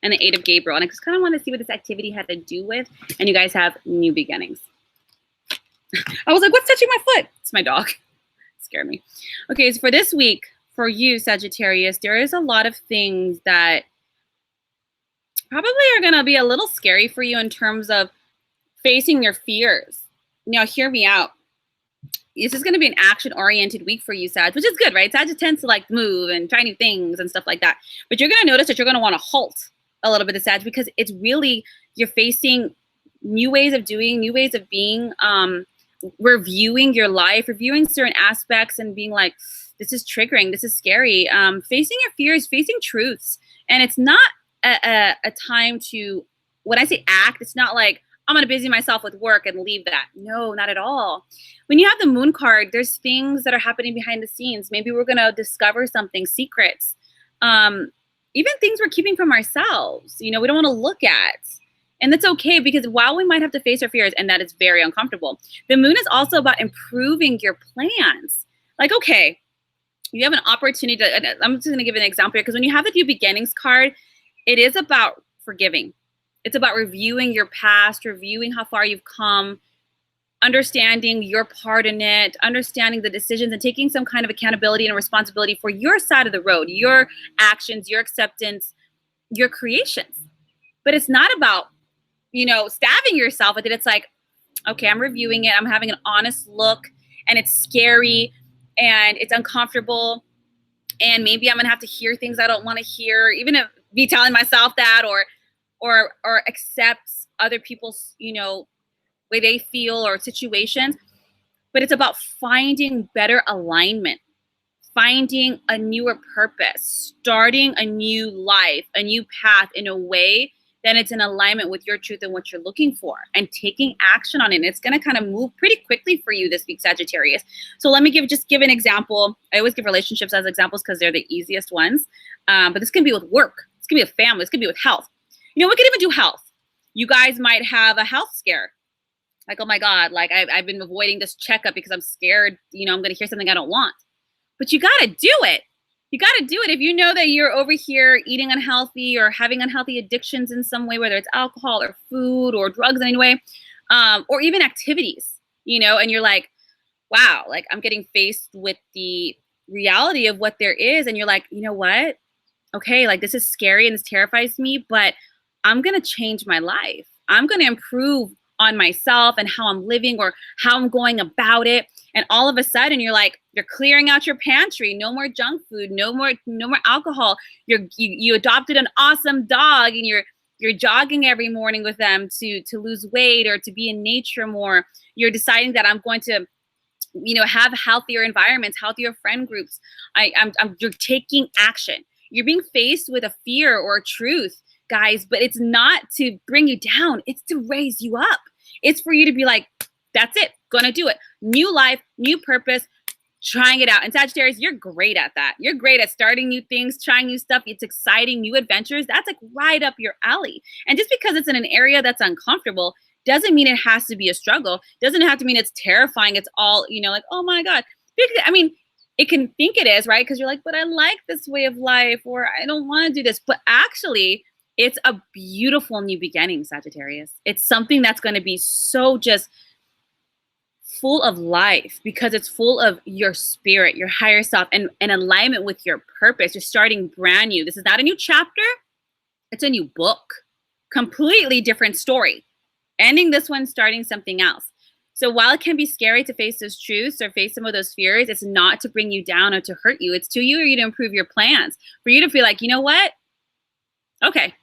and the 8 of Gabriel. And I just kind of want to see what this activity had to do with. And you guys have new beginnings. I was like, what's touching my foot? It's my dog. Scared me. Okay, so for this week, for you, Sagittarius, there is a lot of things that probably are going to be a little scary for you in terms of facing your fears. Now, hear me out. This is going to be an action-oriented week for you, Sag, which is good, right? Sag tends to like move and try new things and stuff like that. But you're going to notice that you're going to want to halt a little bit of Sag because it's really, you're facing new ways of doing, new ways of being, reviewing your life, reviewing certain aspects and being like, this is triggering, this is scary. Facing your fears, facing truths. And it's not a time to, when I say act, it's not like, I'm going to busy myself with work and leave that. No, not at all. When you have the moon card, there's things that are happening behind the scenes. Maybe we're going to discover something, secrets, even things we're keeping from ourselves. You know, we don't want to look at. And that's okay because while we might have to face our fears, and that is very uncomfortable, the moon is also about improving your plans. Like, okay, you have an opportunity to, I'm just going to give an example here because when you have the new beginnings card, it is about forgiving. It's about reviewing your past, reviewing how far you've come, understanding your part in it, understanding the decisions and taking some kind of accountability and responsibility for your side of the road, your actions, your acceptance, your creations. But it's not about, you know, stabbing yourself with it. It's like, okay, I'm reviewing it. I'm having an honest look and it's scary and it's uncomfortable. And maybe I'm going to have to hear things I don't want to hear, even if be telling myself that or accept other people's, you know, way they feel or situations. But it's about finding better alignment, finding a newer purpose, starting a new life, a new path in a way that it's in alignment with your truth and what you're looking for and taking action on it. And it's going to kind of move pretty quickly for you this week, Sagittarius. So let me give an example. I always give relationships as examples because they're the easiest ones. But this can be with work. This can be with family. This can be with health. You know, we could even do health. You guys might have a health scare. Like, oh my God, like I've been avoiding this checkup because I'm scared, you know, I'm going to hear something I don't want. But you got to do it. You got to do it. If you know that you're over here eating unhealthy or having unhealthy addictions in some way, whether it's alcohol or food or drugs in any way, or even activities, you know, and you're like, wow, like I'm getting faced with the reality of what there is. And you're like, you know what? Okay, like this is scary and this terrifies me, but I'm going to change my life. I'm going to improve on myself and how I'm living or how I'm going about it. And all of a sudden you're like, you're clearing out your pantry, no more junk food, no more alcohol. You adopted an awesome dog and you're jogging every morning with them to lose weight or to be in nature more. You're deciding that I'm going to, you know, have healthier environments, healthier friend groups. You're taking action. You're being faced with a fear or a truth, guys, but it's not to bring you down. It's to raise you up. It's for you to be like, that's it, gonna do it. New life, new purpose, trying it out. And Sagittarius, you're great at that. You're great at starting new things, trying new stuff. It's exciting, new adventures. That's like right up your alley. And just because it's in an area that's uncomfortable doesn't mean it has to be a struggle. Doesn't have to mean it's terrifying. It's all, you know, like, oh my God. I mean, it can think it is, right? Because you're like, but I like this way of life, or I don't want to do this. But actually, it's a beautiful new beginning, Sagittarius. It's something that's going to be so just full of life because it's full of your spirit, your higher self, and alignment with your purpose. You're starting brand new. This is not a new chapter. It's a new book. Completely different story. Ending this one, starting something else. So while it can be scary to face those truths or face some of those fears, it's not to bring you down or to hurt you. It's to you or you to improve your plans. For you to feel like, you know what? Okay,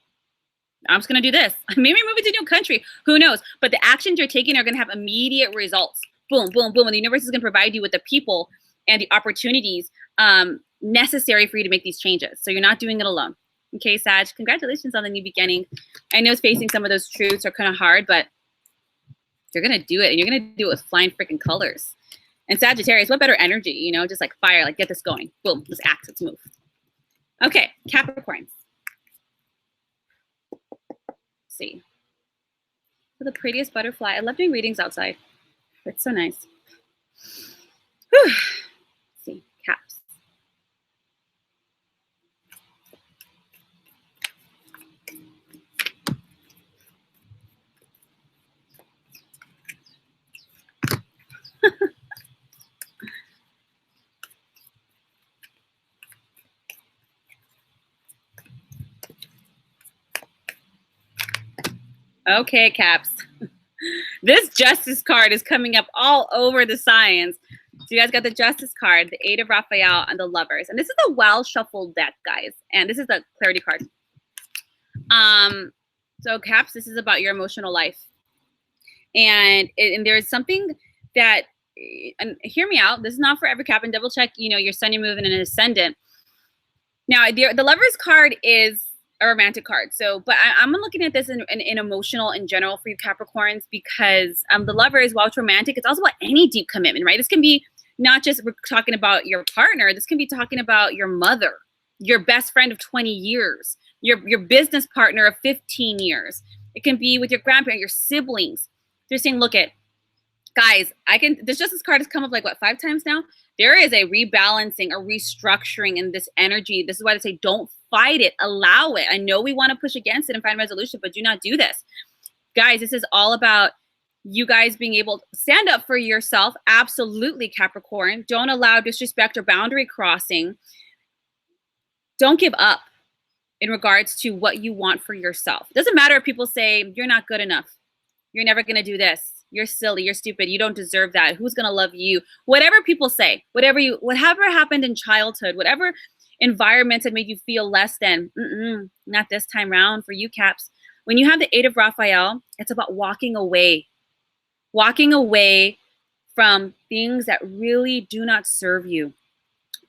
I'm just going to do this. Maybe move to a new country. Who knows? But the actions you're taking are going to have immediate results. Boom, boom, boom. And the universe is going to provide you with the people and the opportunities necessary for you to make these changes. So you're not doing it alone. Okay, Sag, congratulations on the new beginning. I know facing some of those truths are kind of hard, but you're going to do it. And you're going to do it with flying freaking colors. And Sagittarius, what better energy, you know, just like fire, like get this going. Boom, let's act, let's move. Okay, Capricorns. See. The prettiest butterfly. I love doing readings outside. It's so nice. Whew. See, caps. Okay, Caps. This Justice card is coming up all over the signs. So you guys got the Justice card, the Eight of Raphael, and the Lovers. And this is a well-shuffled deck, guys. And this is the Clarity card. So Caps, this is about your emotional life. And there's something that, and hear me out, this is not for every Cap, and double check, you know, your sun, your moon, and an ascendant. Now, the Lovers card is a romantic card. So, but I'm looking at this in emotional in general for you Capricorns, because the Lovers, while it's romantic, it's also about any deep commitment, right? This can be not just we're talking about your partner. This can be talking about your mother, your best friend of 20 years, your business partner of 15 years. It can be with your grandparent, your siblings. They're saying, look at, guys, this Justice card has come up like, what, 5 times now? There is a rebalancing, a restructuring in this energy. This is why they say don't fight it, allow it. I know we want to push against it and find resolution, but do not do this. Guys, this is all about you guys being able to stand up for yourself. Absolutely, Capricorn. Don't allow disrespect or boundary crossing. Don't give up in regards to what you want for yourself. It doesn't matter if people say you're not good enough. You're never going to do this. You're silly. You're stupid. You don't deserve that. Who's going to love you? Whatever people say, whatever happened in childhood, whatever environments that made you feel less than, not this time round for you Caps. When you have the Eight of Raphael, it's about walking away from things that really do not serve you.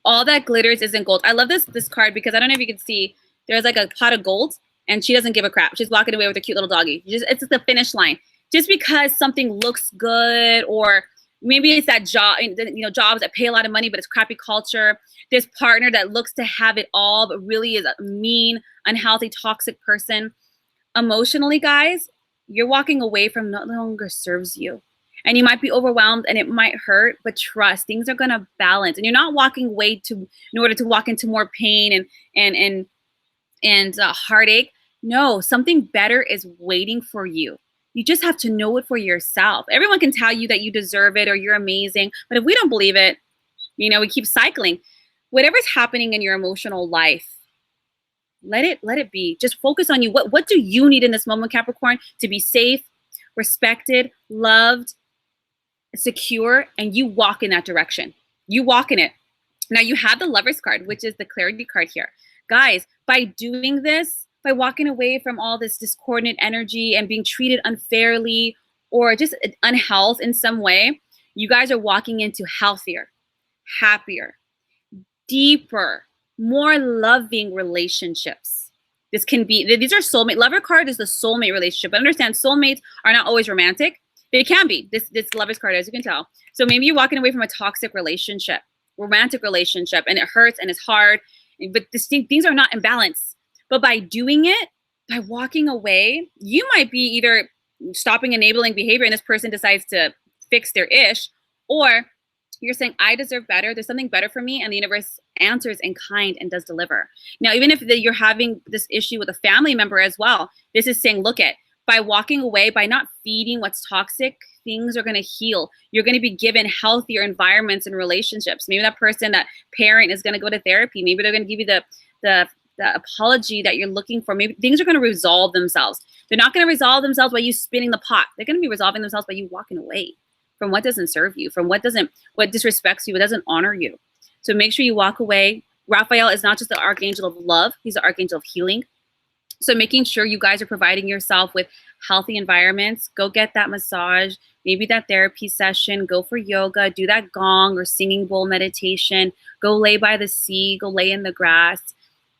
All that glitters isn't gold. I love this card because I don't know if you can see, there's like a pot of gold and she doesn't give a crap. She's walking away with a cute little doggy. It's the finish line. Just because something looks good, or maybe it's that job, you know, jobs that pay a lot of money, but it's crappy culture. This partner that looks to have it all, but really is a mean, unhealthy, toxic person. Emotionally, guys, you're walking away from no longer serves you. And you might be overwhelmed and it might hurt, but trust, things are going to balance. And you're not walking away in order to walk into more pain and heartache. No, something better is waiting for you. You just have to know it for yourself. Everyone can tell you that you deserve it or you're amazing. But if we don't believe it, you know, we keep cycling. Whatever's happening in your emotional life, let it be. Just focus on you. What do you need in this moment, Capricorn, to be safe, respected, loved, secure, and you walk in that direction. You walk in it. Now you have the Lovers card, which is the Clarity card here. Guys, by doing this, by walking away from all this discordant energy and being treated unfairly or just unhealth in some way, you guys are walking into healthier, happier, deeper, more loving relationships. These are soulmate. Lover card is the soulmate relationship. But understand, soulmates are not always romantic. They can be. This Lovers card, as you can tell. So maybe you're walking away from a toxic relationship, romantic relationship, and it hurts and it's hard. But things are not in balance. But by doing it, by walking away, you might be either stopping enabling behavior and this person decides to fix their ish, or you're saying, I deserve better. There's something better for me. And the universe answers in kind and does deliver. Now, even if you're having this issue with a family member as well, this is saying, look at, by walking away, by not feeding what's toxic, things are going to heal. You're going to be given healthier environments and relationships. Maybe that person, that parent is going to go to therapy. Maybe they're going to give you the apology that you're looking for. Maybe things are going to resolve themselves. They're not going to resolve themselves by you spinning the pot. They're going to be resolving themselves by you walking away from what doesn't serve you, from what disrespects you, what doesn't honor you. So make sure you walk away. Raphael is not just the archangel of love, he's the archangel of healing. So making sure you guys are providing yourself with healthy environments. Go get that massage, maybe that therapy session, go for yoga, do that gong or singing bowl meditation, go lay by the sea, go lay in the grass.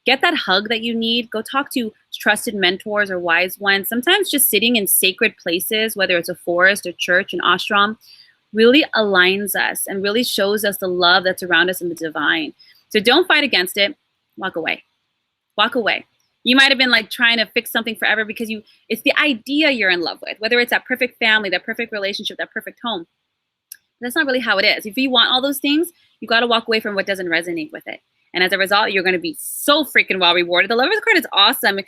Get that hug that you need. Go talk to trusted mentors or wise ones. Sometimes just sitting in sacred places, whether it's a forest or church, an ashram, really aligns us and really shows us the love that's around us in the divine. So don't fight against it. Walk away. Walk away. You might have been like trying to fix something forever because it's the idea you're in love with, whether it's that perfect family, that perfect relationship, that perfect home. That's not really how it is. If you want all those things, you got to walk away from what doesn't resonate with it. And as a result, you're going to be so freaking well rewarded. The Lovers card is awesome.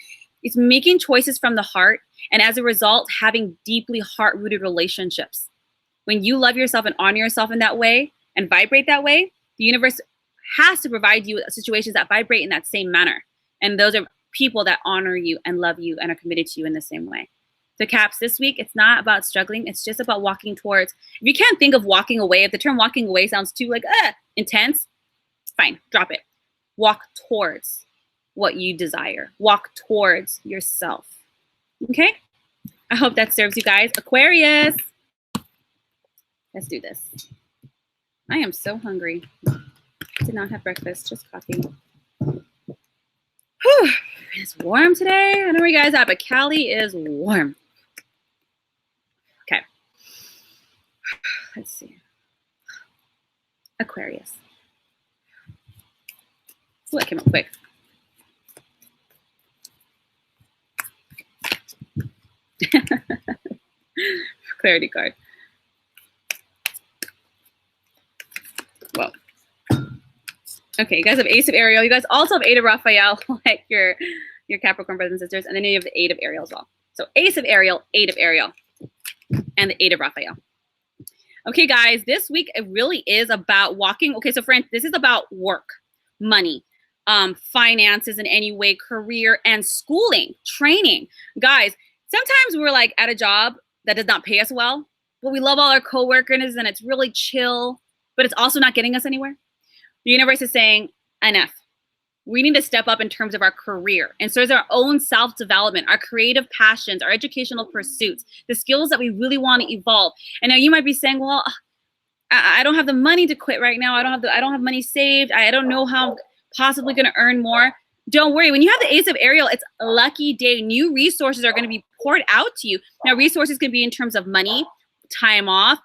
It's making choices from the heart. And as a result, having deeply heart-rooted relationships. When you love yourself and honor yourself in that way and vibrate that way, the universe has to provide you situations that vibrate in that same manner. And those are people that honor you and love you and are committed to you in the same way. The caps this week, it's not about struggling. It's just about walking towards. If you can't think of walking away, if the term walking away sounds too like intense, fine, drop it. Walk towards what you desire. Walk towards yourself. Okay? I hope that serves you guys. Aquarius. Let's do this. I am so hungry. Did not have breakfast, just coffee. Whew. It's warm today. I don't know where you guys are, but Cali is warm. Okay. Let's see. Aquarius. So that came up quick. Clarity card. Whoa. Okay, you guys have Ace of Ariel. You guys also have Eight of Raphael, like your Capricorn brothers and sisters, and then you have the Eight of Ariel as well. So Ace of Ariel, Eight of Ariel, and the Eight of Raphael. Okay, guys, this week it really is about walking. Okay, so friends, this is about work, money, finances in any way, career, and schooling, training. Guys, sometimes we're like at a job that does not pay us well, but we love all our coworkers and it's really chill, but it's also not getting us anywhere. The universe is saying, enough. We need to step up in terms of our career. And so is our own self-development, our creative passions, our educational pursuits, the skills that we really want to evolve. And now you might be saying, well, I don't have the money to quit right now. I don't have money saved. I don't know how I'm possibly going to earn more. Don't worry. When you have the Ace of Ariel, it's a lucky day. New resources are going to be poured out to you. Now, resources can be in terms of money, time off,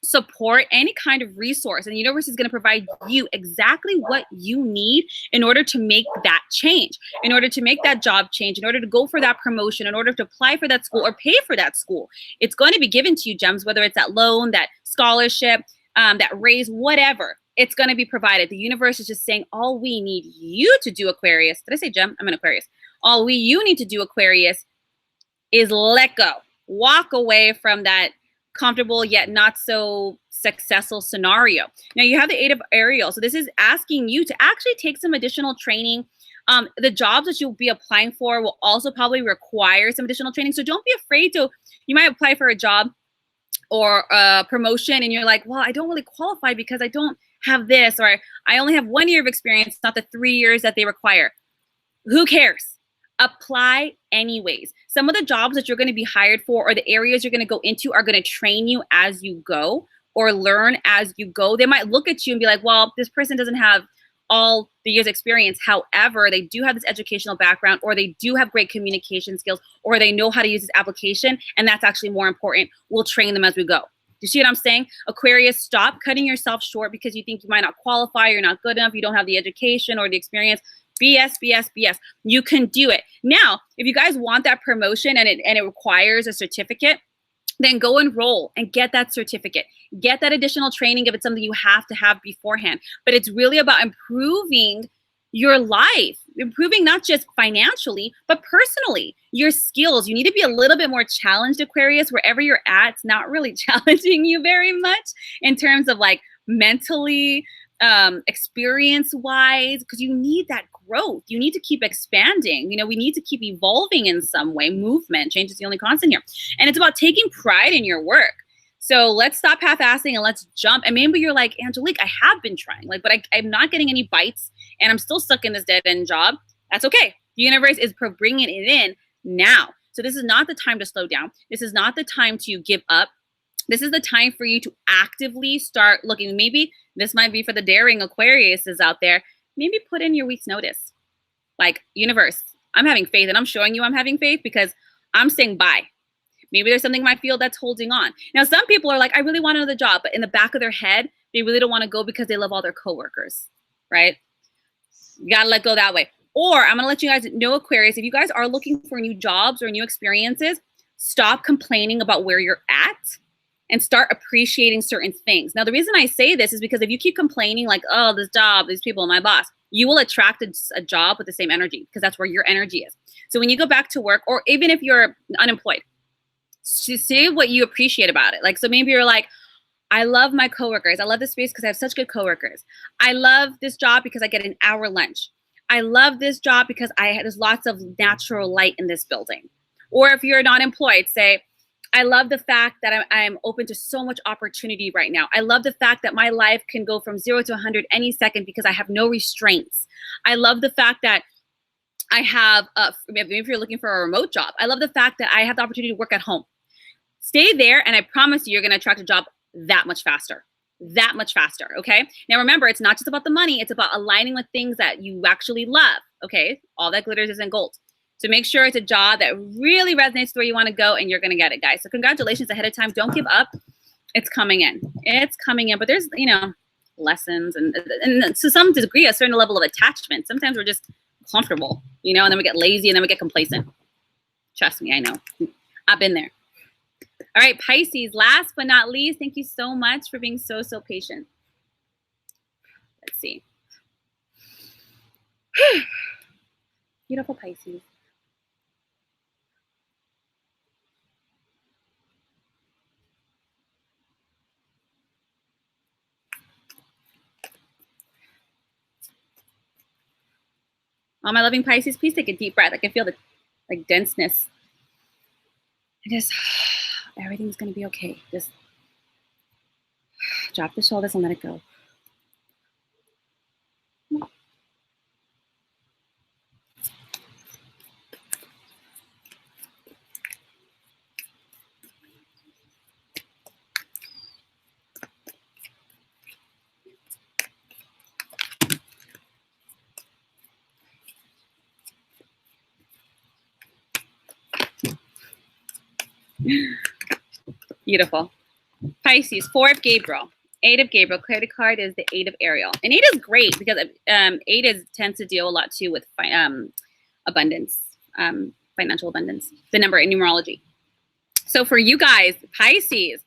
support, any kind of resource, and the universe is going to provide you exactly what you need in order to make that change, in order to make that job change, in order to go for that promotion, in order to apply for that school or pay for that school. It's going to be given to you, gems, whether it's that loan, that scholarship, that raise, whatever. It's going to be provided. The universe is just saying, all we need you to do, Aquarius. Did I say gem? I'm an Aquarius. All you need to do, Aquarius, is let go. Walk away from that comfortable yet not so successful scenario. Now you have the Eight of Ariel. So this is asking you to actually take some additional training. The jobs that you'll be applying for will also probably require some additional training. So don't be afraid to, you might apply for a job or a promotion and you're like, well, I don't really qualify because I don't have this, or I only have 1 year of experience, not the 3 years that they require. Who cares? Apply anyways. Some of the jobs that you're going to be hired for or the areas you're going to go into are going to train you as you go or learn as you go. They might look at you and be like, well, this person doesn't have all the years experience. However, they do have this educational background, or they do have great communication skills, or they know how to use this application. And that's actually more important. We'll train them as we go. Do you see what I'm saying? Aquarius, stop cutting yourself short because you think you might not qualify, you're not good enough, you don't have the education or the experience. BS, BS, BS. You can do it. Now, if you guys want that promotion and it requires a certificate, then go enroll and get that certificate. Get that additional training if it's something you have to have beforehand. But it's really about improving your life, improving not just financially, but personally, your skills. You need to be a little bit more challenged, Aquarius, wherever you're at. It's not really challenging you very much in terms of like mentally, experience-wise, because you need that growth. You need to keep expanding. You know, we need to keep evolving in some way. Movement, change is the only constant here. And it's about taking pride in your work. So let's stop half-assing and let's jump. And maybe you're like, Angelique, I have been trying, like, but I'm not getting any bites and I'm still stuck in this dead-end job. That's okay. The universe is bringing it in now. So this is not the time to slow down. This is not the time to give up. This is the time for you to actively start looking. Maybe this might be for the daring Aquariuses out there. Maybe put in your week's notice. Like, universe, I'm having faith, and I'm showing you I'm having faith because I'm saying bye. Maybe there's something in my field that's holding on. Now, some people are like, I really want another job, but in the back of their head, they really don't want to go because they love all their coworkers, right? You got to let go that way. Or I'm going to let you guys know, Aquarius, if you guys are looking for new jobs or new experiences, stop complaining about where you're at and start appreciating certain things. Now, the reason I say this is because if you keep complaining like, oh, this job, these people, my boss, you will attract a job with the same energy because that's where your energy is. So when you go back to work, or even if you're unemployed, see what you appreciate about it. Like, so maybe you're like, I love my coworkers. I love this space because I have such good coworkers. I love this job because I get an hour lunch. I love this job because there's lots of natural light in this building. Or if you're not employed, say, I love the fact that I'm open to so much opportunity right now. I love the fact that my life can go from 0 to 100 any second because I have no restraints. I love the fact that I have, maybe if you're looking for a remote job, I love the fact that I have the opportunity to work at home. Stay there, and I promise you're going to attract a job that much faster. That much faster, okay? Now remember, it's not just about the money. It's about aligning with things that you actually love, okay? All that glitters isn't gold. So make sure it's a job that really resonates with where you want to go, and you're going to get it, guys. So congratulations ahead of time. Don't give up. It's coming in. It's coming in. But there's, you know, lessons and to some degree, a certain level of attachment. Sometimes we're just comfortable, you know, and then we get lazy and then we get complacent. Trust me, I know. I've been there. All right, Pisces, last but not least, thank you so much for being so patient. Let's see. Beautiful Pisces. All my loving Pisces, please take a deep breath. I can feel the like denseness. And just, everything's going to be okay. Just drop the shoulders and let it go. Beautiful. Pisces, 4 of Gabriel, 8 of Gabriel. Credit card is the 8 of Ariel. And 8 is great because 8 tends to deal a lot too with abundance, financial abundance, the number in numerology. So for you guys, Pisces,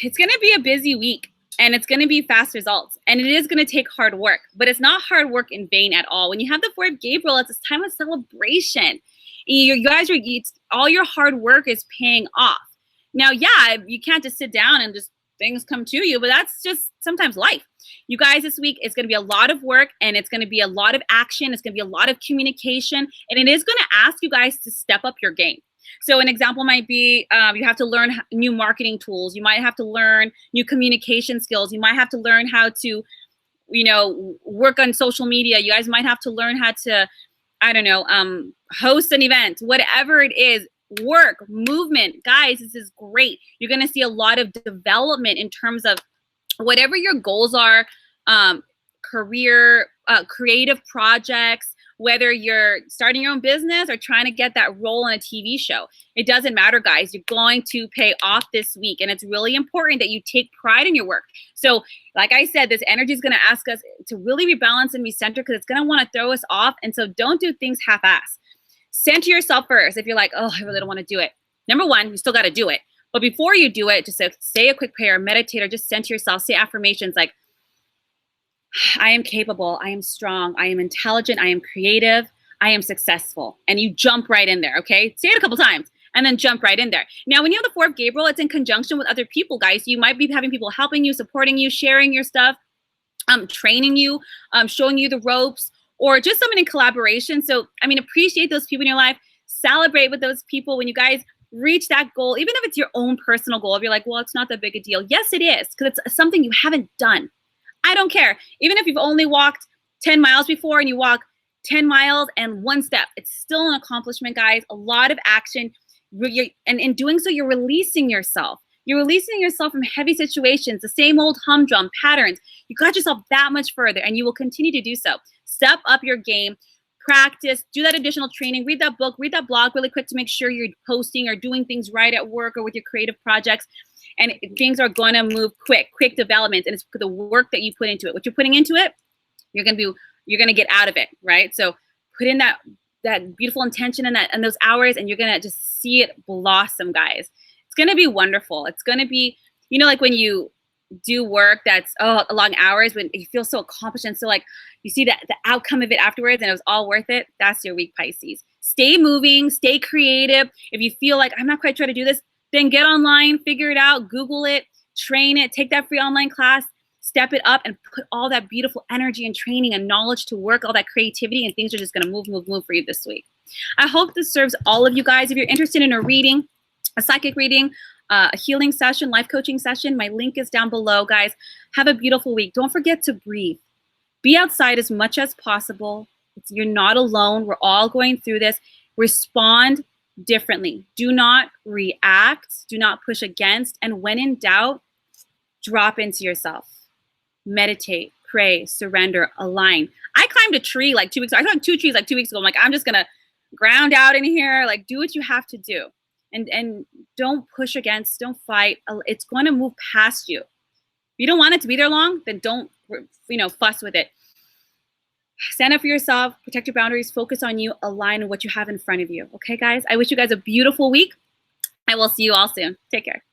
it's going to be a busy week and it's going to be fast results. And it is going to take hard work, but it's not hard work in vain at all. When you have the 4 of Gabriel, it's a time of celebration. You guys are, all your hard work is paying off. Now, yeah, you can't just sit down and just things come to you, but that's just sometimes life. You guys, this week is going to be a lot of work and it's going to be a lot of action. It's going to be a lot of communication, and it is going to ask you guys to step up your game. So an example might be you have to learn new marketing tools. You might have to learn new communication skills. You might have to learn how to, you know, work on social media. You guys might have to learn how to, I don't know, host an event, whatever it is. Work, movement, guys, this is great. You're going to see a lot of development in terms of whatever your goals are, career, creative projects, whether you're starting your own business or trying to get that role on a TV show. It doesn't matter, guys. You're going to pay off this week, and it's really important that you take pride in your work. So like I said, this energy is going to ask us to really rebalance and recenter because it's going to want to throw us off, and so don't do things half-ass. Center yourself first. If you're like, oh, I really don't want to do it. Number one, you still got to do it. But before you do it, just say a quick prayer, meditate, or just center yourself. Say affirmations like, I am capable. I am strong. I am intelligent. I am creative. I am successful. And you jump right in there, okay? Say it a couple times and then jump right in there. Now, when you have the 4 of Gabriel, it's in conjunction with other people, guys. You might be having people helping you, supporting you, sharing your stuff, training you, showing you the ropes, or just someone in collaboration. So, I mean, appreciate those people in your life. Celebrate with those people when you guys reach that goal, even if it's your own personal goal. If you're like, well, it's not that big a deal. Yes, it is, because it's something you haven't done. I don't care. Even if you've only walked 10 miles before and you walk 10 miles and 1 step, it's still an accomplishment, guys. A lot of action. And in doing so, you're releasing yourself. You're releasing yourself from heavy situations, the same old humdrum patterns. You got yourself that much further, and you will continue to do so. Step up your game, practice, do that additional training, read that book, read that blog really quick to make sure you're posting or doing things right at work or with your creative projects. And things are going to move quick development. And it's the work that you put into it. What you're putting into it, you're going to get out of it, right? So put in that beautiful intention and those hours, and you're going to just see it blossom, guys. It's going to be wonderful. It's going to be, you know, like when you do work that's long hours, when you feel so accomplished and so like you see that the outcome of it afterwards and it was all worth it. That's your week, Pisces. Stay moving, stay creative. If you feel like I'm not quite trying to do this, then get online, figure it out, Google it, train it, take that free online class, step it up, and put all that beautiful energy and training and knowledge to work, all that creativity, and things are just going to move for you this week. I hope this serves all of you guys. If you're interested in a reading, a psychic reading, a healing session, life coaching session, my link is down below, guys. Have a beautiful week. Don't forget to breathe. Be outside as much as possible. You're not alone. We're all going through this. Respond differently. Do not react. Do not push against. And when in doubt, drop into yourself. Meditate, pray, surrender, align. I climbed a tree like 2 weeks ago. I climbed 2 trees like 2 weeks ago. I'm like, I'm just going to ground out in here. Like, do what you have to do. And don't push against, don't fight. It's going to move past you. If you don't want it to be there long, then don't, fuss with it. Stand up for yourself, protect your boundaries, focus on you, align on what you have in front of you. Okay, guys? I wish you guys a beautiful week. I will see you all soon. Take care.